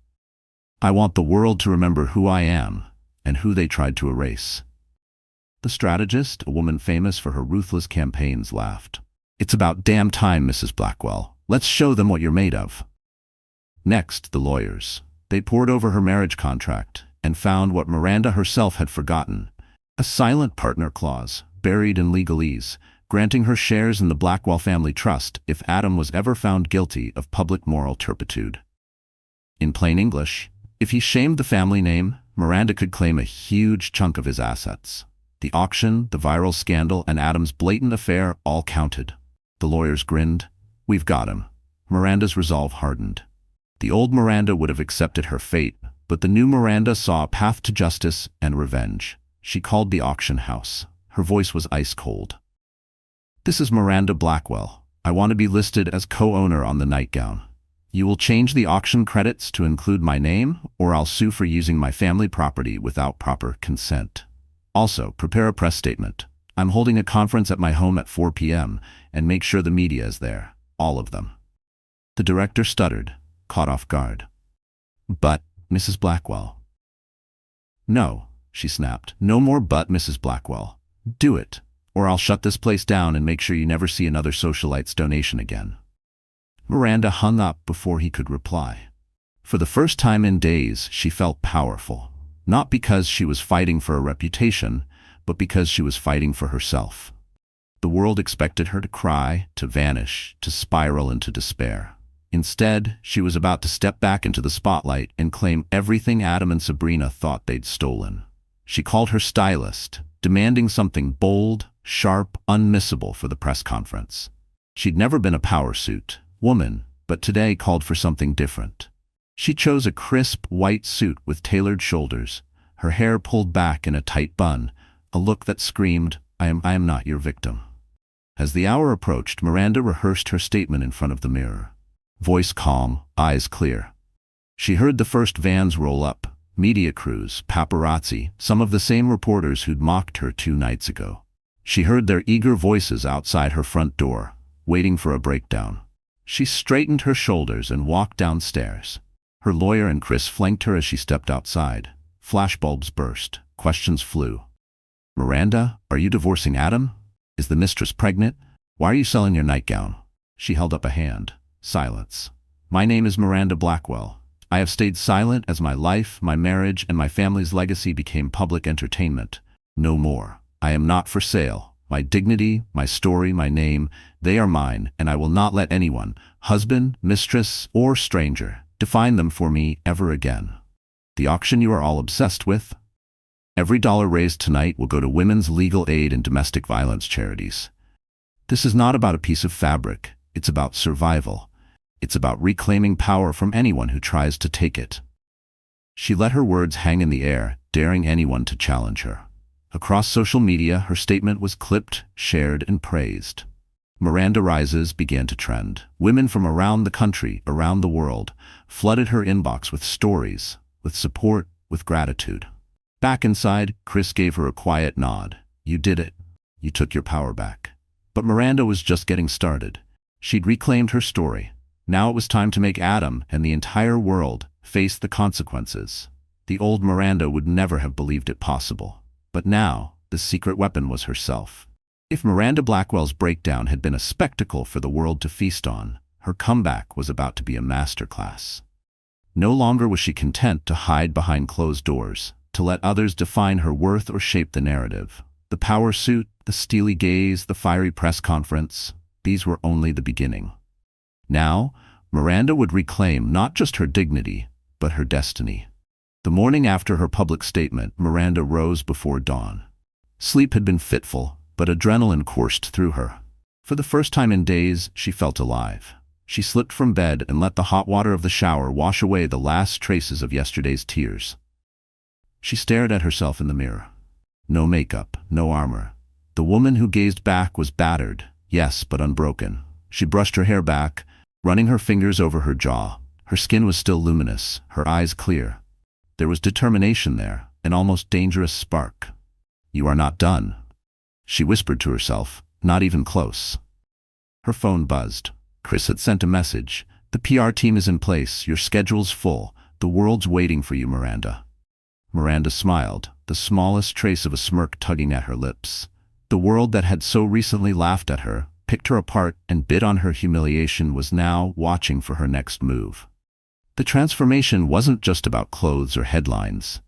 I want the world to remember who I am and who they tried to erase." The strategist, a woman famous for her ruthless campaigns, laughed. "It's about damn time, Mrs. Blackwell. Let's show them what you're made of." Next, the lawyers. They pored over her marriage contract and found what Miranda herself had forgotten: a silent partner clause, buried in legalese, granting her shares in the Blackwell family trust if Adam was ever found guilty of public moral turpitude. In plain English, if he shamed the family name, Miranda could claim a huge chunk of his assets. The auction, the viral scandal, and Adam's blatant affair all counted. The lawyers grinned. "We've got him." Miranda's resolve hardened. The old Miranda would have accepted her fate, but the new Miranda saw a path to justice and revenge. She called the auction house. Her voice was ice cold. "This is Miranda Blackwell. I want to be listed as co-owner on the Nightgown. You will change the auction credits to include my name, or I'll sue for using my family property without proper consent. Also, prepare a press statement. I'm holding a conference at my home at 4 p.m. and make sure the media is there. All of them." The director stuttered, caught off guard. "But, Mrs. Blackwell." "No," she snapped. "No more but, Mrs. Blackwell. Do it, or I'll shut this place down and make sure you never see another socialite's donation again." Miranda hung up before he could reply. For the first time in days, she felt powerful. Not because she was fighting for a reputation, but because she was fighting for herself. The world expected her to cry, to vanish, to spiral into despair. Instead, she was about to step back into the spotlight and claim everything Adam and Sabrina thought they'd stolen. She called her stylist, demanding something bold, sharp, unmissable for the press conference. She'd never been a power suit woman, but today called for something different. She chose a crisp, white suit with tailored shoulders, her hair pulled back in a tight bun, a look that screamed, I am not your victim." As the hour approached, Miranda rehearsed her statement in front of the mirror. Voice calm, eyes clear. She heard the first vans roll up, media crews, paparazzi, some of the same reporters who'd mocked her 2 nights ago. She heard their eager voices outside her front door, waiting for a breakdown. She straightened her shoulders and walked downstairs. Her lawyer and Chris flanked her as she stepped outside. Flashbulbs burst. Questions flew. "Miranda, are you divorcing Adam? Is the mistress pregnant? Why are you selling your nightgown?" She held up a hand. Silence. "My name is Miranda Blackwell. I have stayed silent as my life, my marriage, and my family's legacy became public entertainment. No more. I am not for sale. My dignity, my story, my name, they are mine, and I will not let anyone, husband, mistress, or stranger, define them for me ever again. The auction you are all obsessed with? Every dollar raised tonight will go to women's legal aid and domestic violence charities. This is not about a piece of fabric. It's about survival. It's about reclaiming power from anyone who tries to take it." She let her words hang in the air, daring anyone to challenge her. Across social media, her statement was clipped, shared, and praised. Miranda Rises began to trend. Women from around the country, around the world, flooded her inbox with stories, with support, with gratitude. Back inside, Chris gave her a quiet nod. "You did it. You took your power back." But Miranda was just getting started. She'd reclaimed her story. Now it was time to make Adam and the entire world face the consequences. The old Miranda would never have believed it possible. But now, the secret weapon was herself. If Miranda Blackwell's breakdown had been a spectacle for the world to feast on, her comeback was about to be a masterclass. No longer was she content to hide behind closed doors, to let others define her worth or shape the narrative. The power suit, the steely gaze, the fiery press conference, these were only the beginning. Now, Miranda would reclaim not just her dignity, but her destiny. The morning after her public statement, Miranda rose before dawn. Sleep had been fitful, but adrenaline coursed through her. For the first time in days, she felt alive. She slipped from bed and let the hot water of the shower wash away the last traces of yesterday's tears. She stared at herself in the mirror. No makeup, no armor. The woman who gazed back was battered, yes, but unbroken. She brushed her hair back, running her fingers over her jaw. Her skin was still luminous, her eyes clear. There was determination there, an almost dangerous spark. "You are not done," she whispered to herself, "not even close." Her phone buzzed. Chris had sent a message. "The PR team is in place, your schedule's full, the world's waiting for you, Miranda." Miranda smiled, the smallest trace of a smirk tugging at her lips. The world that had so recently laughed at her, picked her apart, and bid on her humiliation was now watching for her next move. The transformation wasn't just about clothes or headlines.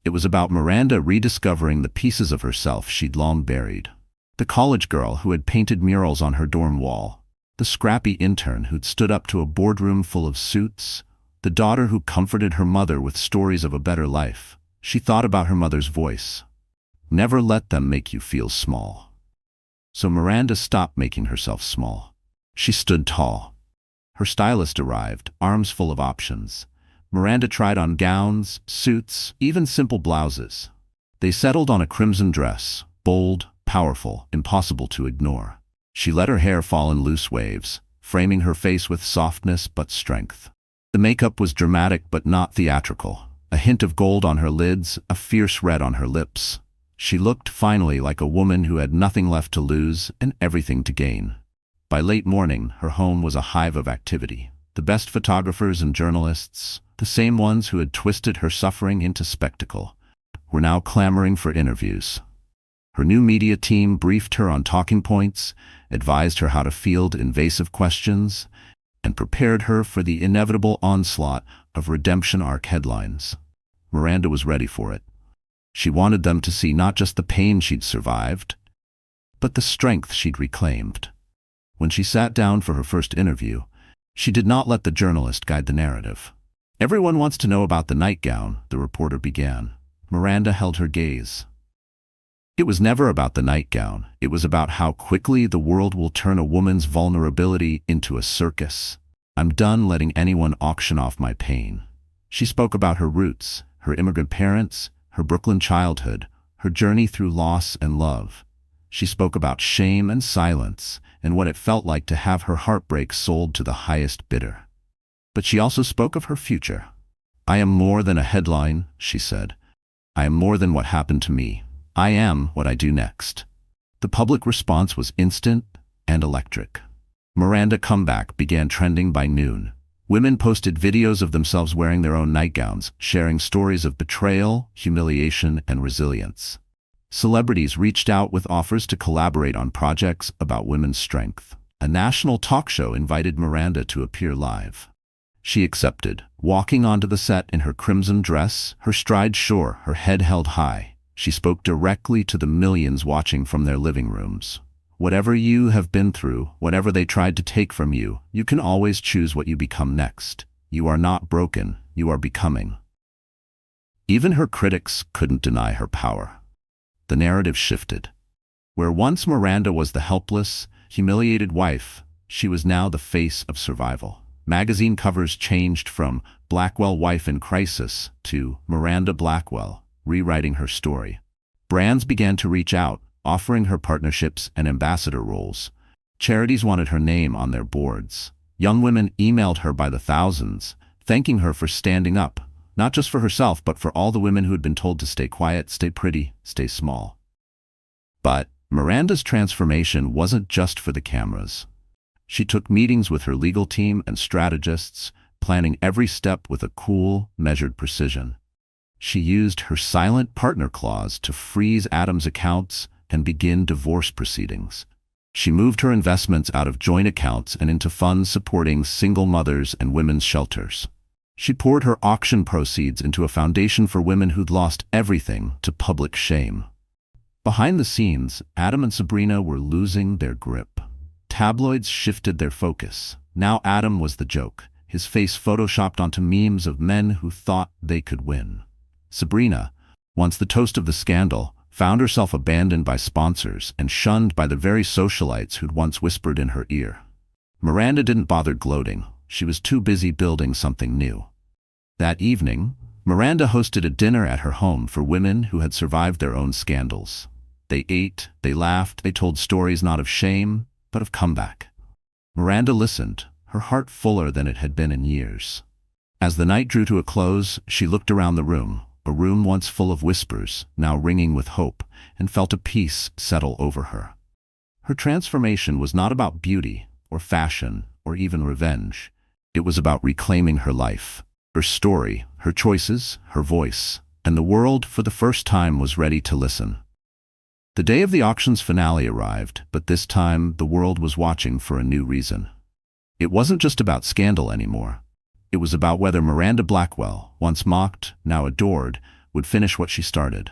It was about Miranda rediscovering the pieces of herself she'd long buried. The college girl who had painted murals on her dorm wall. The scrappy intern who'd stood up to a boardroom full of suits. The daughter who comforted her mother with stories of a better life. She thought about her mother's voice. Never let them make you feel small. So Miranda stopped making herself small. She stood tall. Her stylist arrived, arms full of options. Miranda tried on gowns, suits, even simple blouses. They settled on a crimson dress, bold, powerful, impossible to ignore. She let her hair fall in loose waves, framing her face with softness but strength. The makeup was dramatic but not theatrical. A hint of gold on her lids, a fierce red on her lips. She looked finally like a woman who had nothing left to lose and everything to gain. By late morning, her home was a hive of activity. The best photographers and journalists, the same ones who had twisted her suffering into spectacle, were now clamoring for interviews. Her new media team briefed her on talking points, advised her how to field invasive questions, and prepared her for the inevitable onslaught of redemption arc headlines. Miranda was ready for it. She wanted them to see not just the pain she'd survived, but the strength she'd reclaimed. When she sat down for her first interview, she did not let the journalist guide the narrative. "Everyone wants to know about the nightgown," the reporter began. Miranda held her gaze. It was never about the nightgown. It was about how quickly the world will turn a woman's vulnerability into a circus. "I'm done letting anyone auction off my pain." She spoke about her roots, her immigrant parents, her Brooklyn childhood, her journey through loss and love. She spoke about shame and silence, and what it felt like to have her heartbreak sold to the highest bidder. But she also spoke of her future. "I am more than a headline," she said. "I am more than what happened to me. I am what I do next." The public response was instant and electric. Miranda Comeback began trending by noon. Women posted videos of themselves wearing their own nightgowns, sharing stories of betrayal, humiliation, and resilience. Celebrities reached out with offers to collaborate on projects about women's strength. A national talk show invited Miranda to appear live. She accepted, walking onto the set in her crimson dress, her stride sure, her head held high. She spoke directly to the millions watching from their living rooms. "Whatever you have been through, whatever they tried to take from you, you can always choose what you become next. You are not broken, you are becoming." Even her critics couldn't deny her power. The narrative shifted. Where once Miranda was the helpless, humiliated wife, she was now the face of survival. Magazine covers changed from "Blackwell Wife in Crisis" to "Miranda Blackwell, Rewriting Her Story." Brands began to reach out, offering her partnerships and ambassador roles. Charities wanted her name on their boards. Young women emailed her by the thousands, thanking her for standing up, not just for herself but for all the women who had been told to stay quiet, stay pretty, stay small. But Miranda's transformation wasn't just for the cameras. She took meetings with her legal team and strategists, planning every step with a cool, measured precision. She used her silent partner clause to freeze Adam's accounts and begin divorce proceedings. She moved her investments out of joint accounts and into funds supporting single mothers and women's shelters. She poured her auction proceeds into a foundation for women who'd lost everything to public shame. Behind the scenes, Adam and Sabrina were losing their grip. Tabloids shifted their focus. Now Adam was the joke, his face photoshopped onto memes of men who thought they could win. Sabrina, once the toast of the scandal, found herself abandoned by sponsors and shunned by the very socialites who'd once whispered in her ear. Miranda didn't bother gloating. She was too busy building something new. That evening, Miranda hosted a dinner at her home for women who had survived their own scandals. They ate, they laughed, they told stories not of shame, but of comeback. Miranda listened, her heart fuller than it had been in years. As the night drew to a close, she looked around the room, a room once full of whispers, now ringing with hope, and felt a peace settle over her. Her transformation was not about beauty, or fashion, or even revenge. It was about reclaiming her life, her story, her choices, her voice. and the world, for the first time, was ready to listen. The day of the auction's finale arrived, but this time the world was watching for a new reason. It wasn't just about scandal anymore. It was about whether Miranda Blackwell, once mocked, now adored, would finish what she started.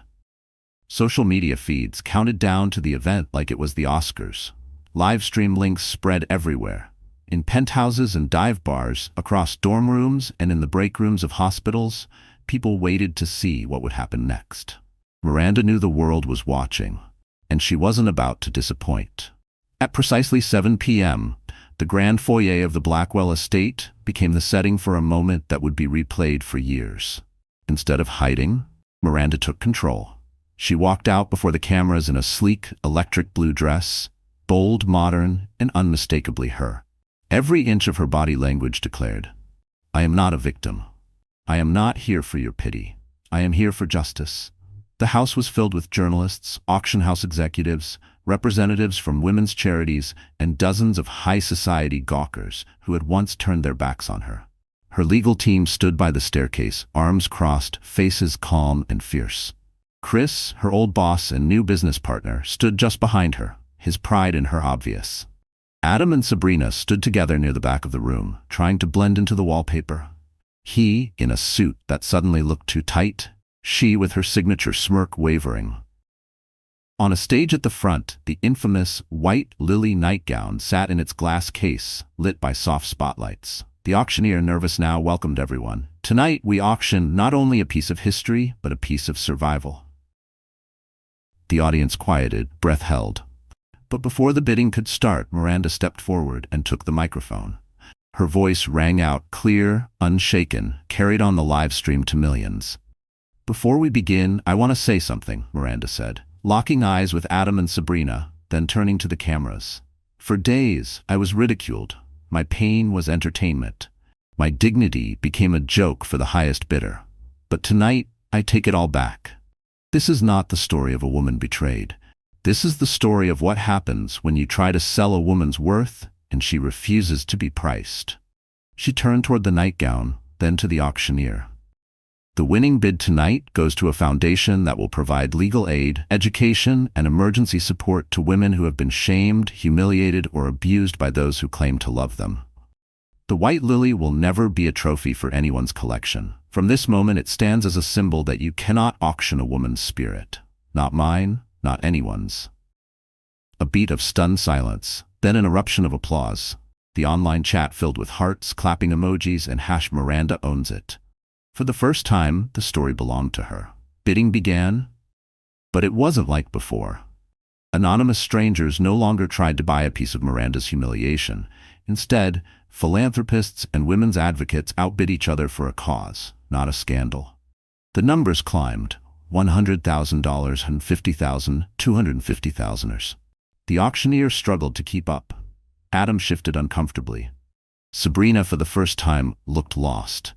Social media feeds counted down to the event like it was the Oscars. Live stream links spread everywhere. In penthouses and dive bars, across dorm rooms and in the break rooms of hospitals, people waited to see what would happen next. Miranda knew the world was watching, and she wasn't about to disappoint. At precisely 7 p.m., the grand foyer of the Blackwell estate became the setting for a moment that would be replayed for years. Instead of hiding, Miranda took control. She walked out before the cameras in a sleek, electric blue dress, bold, modern, and unmistakably her. Every inch of her body language declared, "I am not a victim. I am not here for your pity. I am here for justice." The house was filled with journalists, auction house executives, representatives from women's charities, and dozens of high society gawkers who had once turned their backs on her. Her legal team stood by the staircase, arms crossed, faces calm and fierce. Chris, her old boss and new business partner, stood just behind her, his pride in her obvious. Adam and Sabrina stood together near the back of the room, trying to blend into the wallpaper. He, in a suit that suddenly looked too tight, she with her signature smirk wavering. On a stage at the front, the infamous white lily nightgown sat in its glass case, lit by soft spotlights. The auctioneer, nervous now, welcomed everyone. "Tonight we auction not only a piece of history, but a piece of survival." The audience quieted, breath held. But before the bidding could start, Miranda stepped forward and took the microphone. Her voice rang out clear, unshaken, carried on the live stream to millions. "Before we begin, I want to say something," Miranda said, locking eyes with Adam and Sabrina, then turning to the cameras. "For days, I was ridiculed. My pain was entertainment. My dignity became a joke for the highest bidder. But tonight, I take it all back. This is not the story of a woman betrayed. This is the story of what happens when you try to sell a woman's worth and she refuses to be priced." She turned toward the nightgown, then to the auctioneer. "The winning bid tonight goes to a foundation that will provide legal aid, education, and emergency support to women who have been shamed, humiliated, or abused by those who claim to love them. The white lily will never be a trophy for anyone's collection. From this moment, it stands as a symbol that you cannot auction a woman's spirit. Not mine, not anyone's." A beat of stunned silence, then an eruption of applause. The online chat filled with hearts, clapping emojis, and #Miranda owns it. For the first time, the story belonged to her. Bidding began, but it wasn't like before. Anonymous strangers no longer tried to buy a piece of Miranda's humiliation. Instead, philanthropists and women's advocates outbid each other for a cause, not a scandal. The numbers climbed. $100,000 and $50,000, $250,000ers. The auctioneer struggled to keep up. Adam shifted uncomfortably. Sabrina, for the first time, looked lost.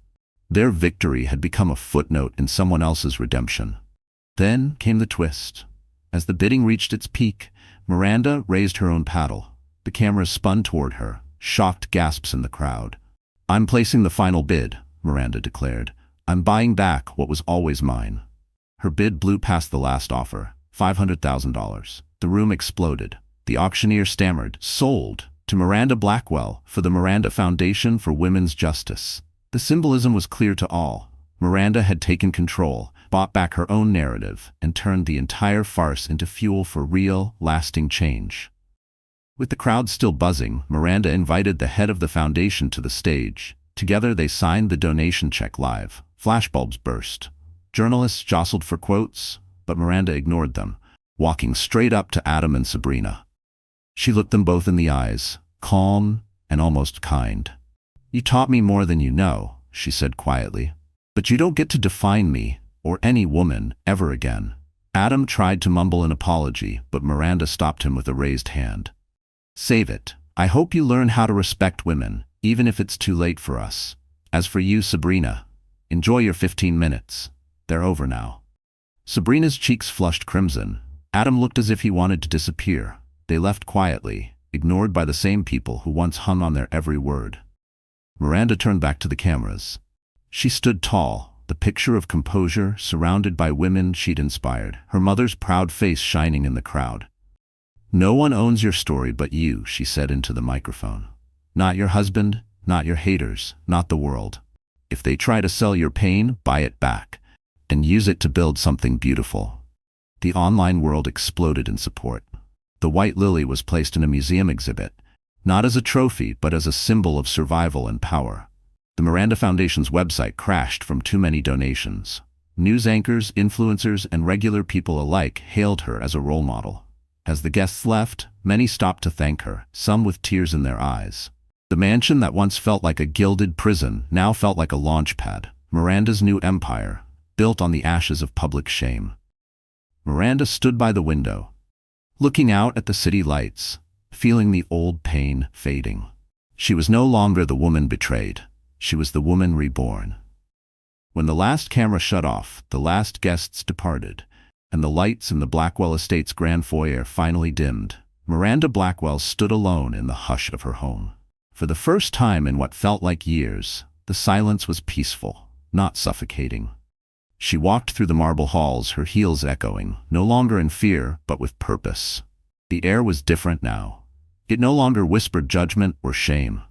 Their victory had become a footnote in someone else's redemption. Then came the twist. As the bidding reached its peak, Miranda raised her own paddle. The cameras spun toward her, shocked gasps in the crowd. "I'm placing the final bid," Miranda declared. "I'm buying back what was always mine." Her bid blew past the last offer, $500,000. The room exploded. The auctioneer stammered, "Sold to Miranda Blackwell for the Miranda Foundation for Women's Justice." The symbolism was clear to all. Miranda had taken control, bought back her own narrative, and turned the entire farce into fuel for real, lasting change. With the crowd still buzzing, Miranda invited the head of the foundation to the stage. Together they signed the donation check live. Flashbulbs burst. Journalists jostled for quotes, but Miranda ignored them, walking straight up to Adam and Sabrina. She looked them both in the eyes, calm and almost kind. "You taught me more than you know," she said quietly. "But you don't get to define me, or any woman, ever again." Adam tried to mumble an apology, but Miranda stopped him with a raised hand. "Save it. I hope you learn how to respect women, even if it's too late for us. As for you, Sabrina, enjoy your 15 minutes. They're over now." Sabrina's cheeks flushed crimson. Adam looked as if he wanted to disappear. They left quietly, ignored by the same people who once hung on their every word. Miranda turned back to the cameras. She stood tall, the picture of composure surrounded by women she'd inspired, her mother's proud face shining in the crowd. "No one owns your story but you," she said into the microphone. "Not your husband, not your haters, not the world. If they try to sell your pain, buy it back and use it to build something beautiful." The online world exploded in support. The white lily was placed in a museum exhibit, not as a trophy but as a symbol of survival and power. The Miranda Foundation's website crashed from too many donations. News anchors, influencers, and regular people alike hailed her as a role model. As the guests left, many stopped to thank her, some with tears in their eyes. The mansion that once felt like a gilded prison now felt like a launch pad, Miranda's new empire, built on the ashes of public shame. Miranda stood by the window, looking out at the city lights, feeling the old pain fading. She was no longer the woman betrayed. She was the woman reborn. When the last camera shut off, the last guests departed, and the lights in the Blackwell Estate's grand foyer finally dimmed, Miranda Blackwell stood alone in the hush of her home. For the first time in what felt like years, the silence was peaceful, not suffocating. She walked through the marble halls, her heels echoing, no longer in fear, but with purpose. The air was different now. It no longer whispered judgment or shame.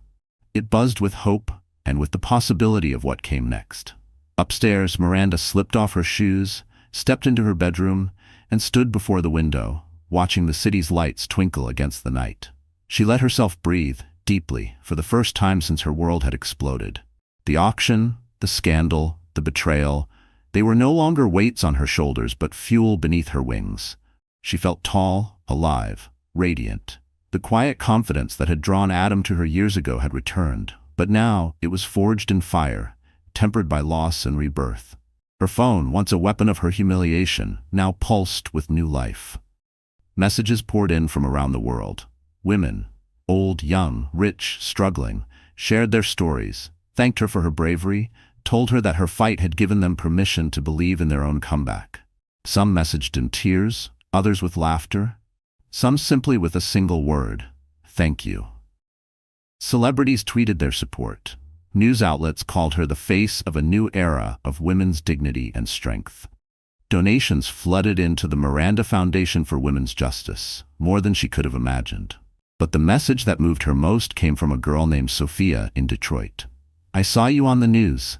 It buzzed with hope and with the possibility of what came next. Upstairs, Miranda slipped off her shoes, stepped into her bedroom, and stood before the window, watching the city's lights twinkle against the night. She let herself breathe deeply, for the first time since her world had exploded. The auction, the scandal, the betrayal, they were no longer weights on her shoulders but fuel beneath her wings. She felt tall, alive, radiant. The quiet confidence that had drawn Adam to her years ago had returned, but now it was forged in fire, tempered by loss and rebirth. Her phone, once a weapon of her humiliation, now pulsed with new life. Messages poured in from around the world. Women, old, young, rich, struggling, shared their stories, thanked her for her bravery, told her that her fight had given them permission to believe in their own comeback. Some messaged in tears, others with laughter, some simply with a single word: thank you. Celebrities tweeted their support. News outlets called her the face of a new era of women's dignity and strength. Donations flooded into the Miranda Foundation for Women's Justice, more than she could have imagined. But the message that moved her most came from a girl named Sophia in Detroit. "I saw you on the news.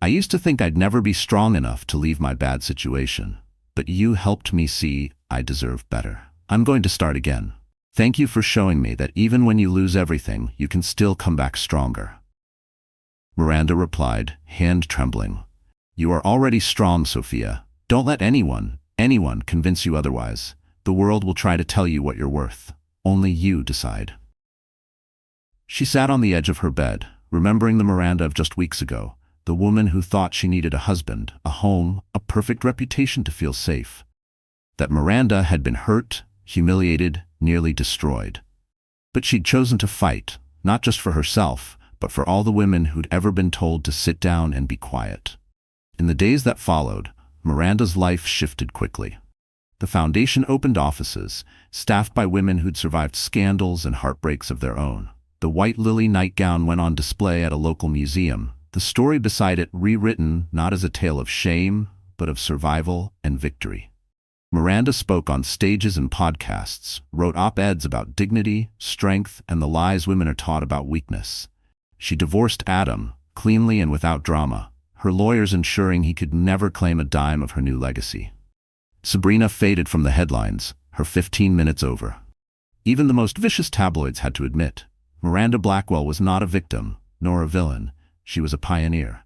I used to think I'd never be strong enough to leave my bad situation, but you helped me see I deserve better. I'm going to start again. Thank you for showing me that even when you lose everything, you can still come back stronger." Miranda replied, hand trembling, "You are already strong, Sophia. Don't let anyone convince you otherwise. The world will try to tell you what you're worth. Only you decide." She sat on the edge of her bed, remembering the Miranda of just weeks ago, the woman who thought she needed a husband, a home, a perfect reputation to feel safe. That Miranda had been hurt, humiliated, nearly destroyed. But she'd chosen to fight, not just for herself, but for all the women who'd ever been told to sit down and be quiet. In the days that followed, Miranda's life shifted quickly. The foundation opened offices, staffed by women who'd survived scandals and heartbreaks of their own. The white lily nightgown went on display at a local museum, the story beside it rewritten not as a tale of shame, but of survival and victory. Miranda spoke on stages and podcasts, wrote op-eds about dignity, strength, and the lies women are taught about weakness. She divorced Adam, cleanly and without drama, her lawyers ensuring he could never claim a dime of her new legacy. Sabrina faded from the headlines, her 15 minutes over. Even the most vicious tabloids had to admit, Miranda Blackwell was not a victim, nor a villain. She was a pioneer.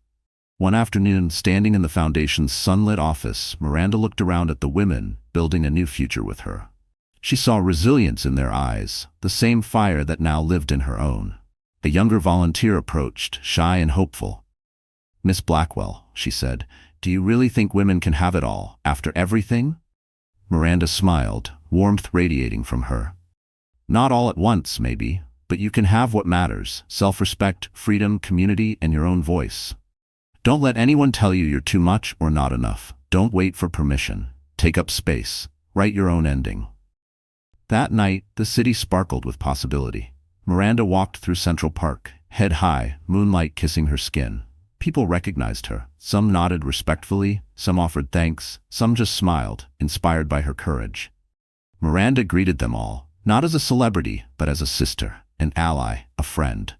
One afternoon, standing in the foundation's sunlit office, Miranda looked around at the women building a new future with her. She saw resilience in their eyes, the same fire that now lived in her own. A younger volunteer approached, shy and hopeful. "Miss Blackwell," she said, "do you really think women can have it all, after everything?" Miranda smiled, warmth radiating from her. "Not all at once, maybe, but you can have what matters: self-respect, freedom, community, and your own voice. Don't let anyone tell you you're too much or not enough. Don't wait for permission. Take up space. Write your own ending." That night, the city sparkled with possibility. Miranda walked through Central Park, head high, moonlight kissing her skin. People recognized her. Some nodded respectfully, some offered thanks, some just smiled, inspired by her courage. Miranda greeted them all, not as a celebrity, but as a sister, an ally, a friend.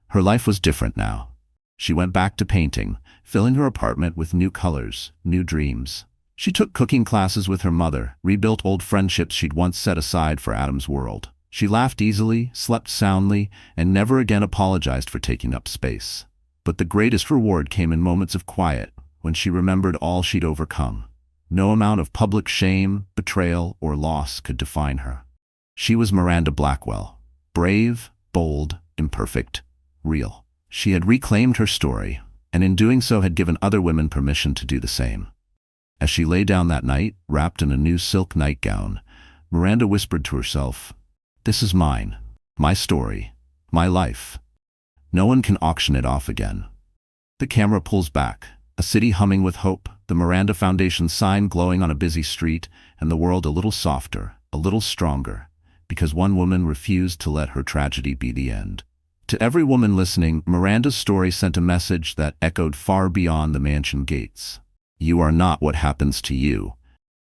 Her life was different now. She went back to painting, filling her apartment with new colors, new dreams. She took cooking classes with her mother, rebuilt old friendships she'd once set aside for Adam's world. She laughed easily, slept soundly, and never again apologized for taking up space. But the greatest reward came in moments of quiet, when she remembered all she'd overcome. No amount of public shame, betrayal, or loss could define her. She was Miranda Blackwell. Brave, bold, imperfect, real. She had reclaimed her story, and in doing so had given other women permission to do the same. As she lay down that night, wrapped in a new silk nightgown, Miranda whispered to herself, "This is mine, my story, my life. No one can auction it off again." The camera pulls back, a city humming with hope, the Miranda Foundation sign glowing on a busy street, and the world a little softer, a little stronger, because one woman refused to let her tragedy be the end. To every woman listening, Miranda's story sent a message that echoed far beyond the mansion gates. You are not what happens to you.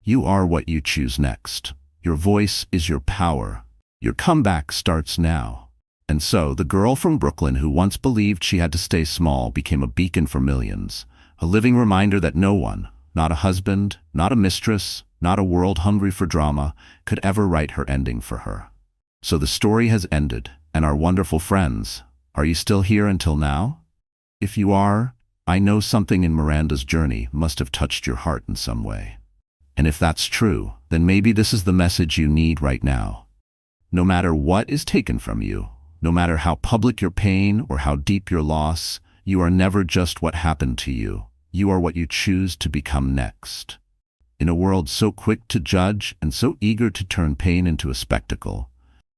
You are what you choose next. Your voice is your power. Your comeback starts now. And so, the girl from Brooklyn who once believed she had to stay small became a beacon for millions, a living reminder that no one, not a husband, not a mistress, not a world hungry for drama, could ever write her ending for her. So the story has ended, and our wonderful friends, are you still here until now? If you are, I know something in Miranda's journey must have touched your heart in some way. And if that's true, then maybe this is the message you need right now. No matter what is taken from you, no matter how public your pain or how deep your loss, you are never just what happened to you. You are what you choose to become next. In a world so quick to judge and so eager to turn pain into a spectacle,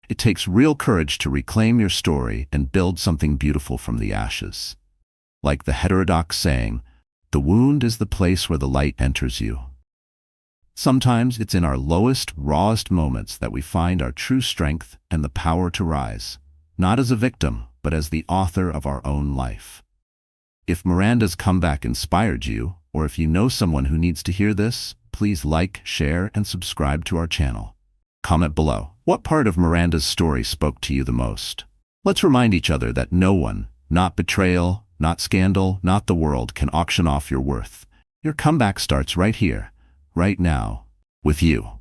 it takes real courage to reclaim your story and build something beautiful from the ashes. Like the heterodox saying, the wound is the place where the light enters you. Sometimes it's in our lowest, rawest moments that we find our true strength and the power to rise, not as a victim, but as the author of our own life. If Miranda's comeback inspired you, or if you know someone who needs to hear this, please like, share, and subscribe to our channel. Comment below. What part of Miranda's story spoke to you the most? Let's remind each other that no one, not betrayal, not scandal, not the world, can auction off your worth. Your comeback starts right here, right now, with you.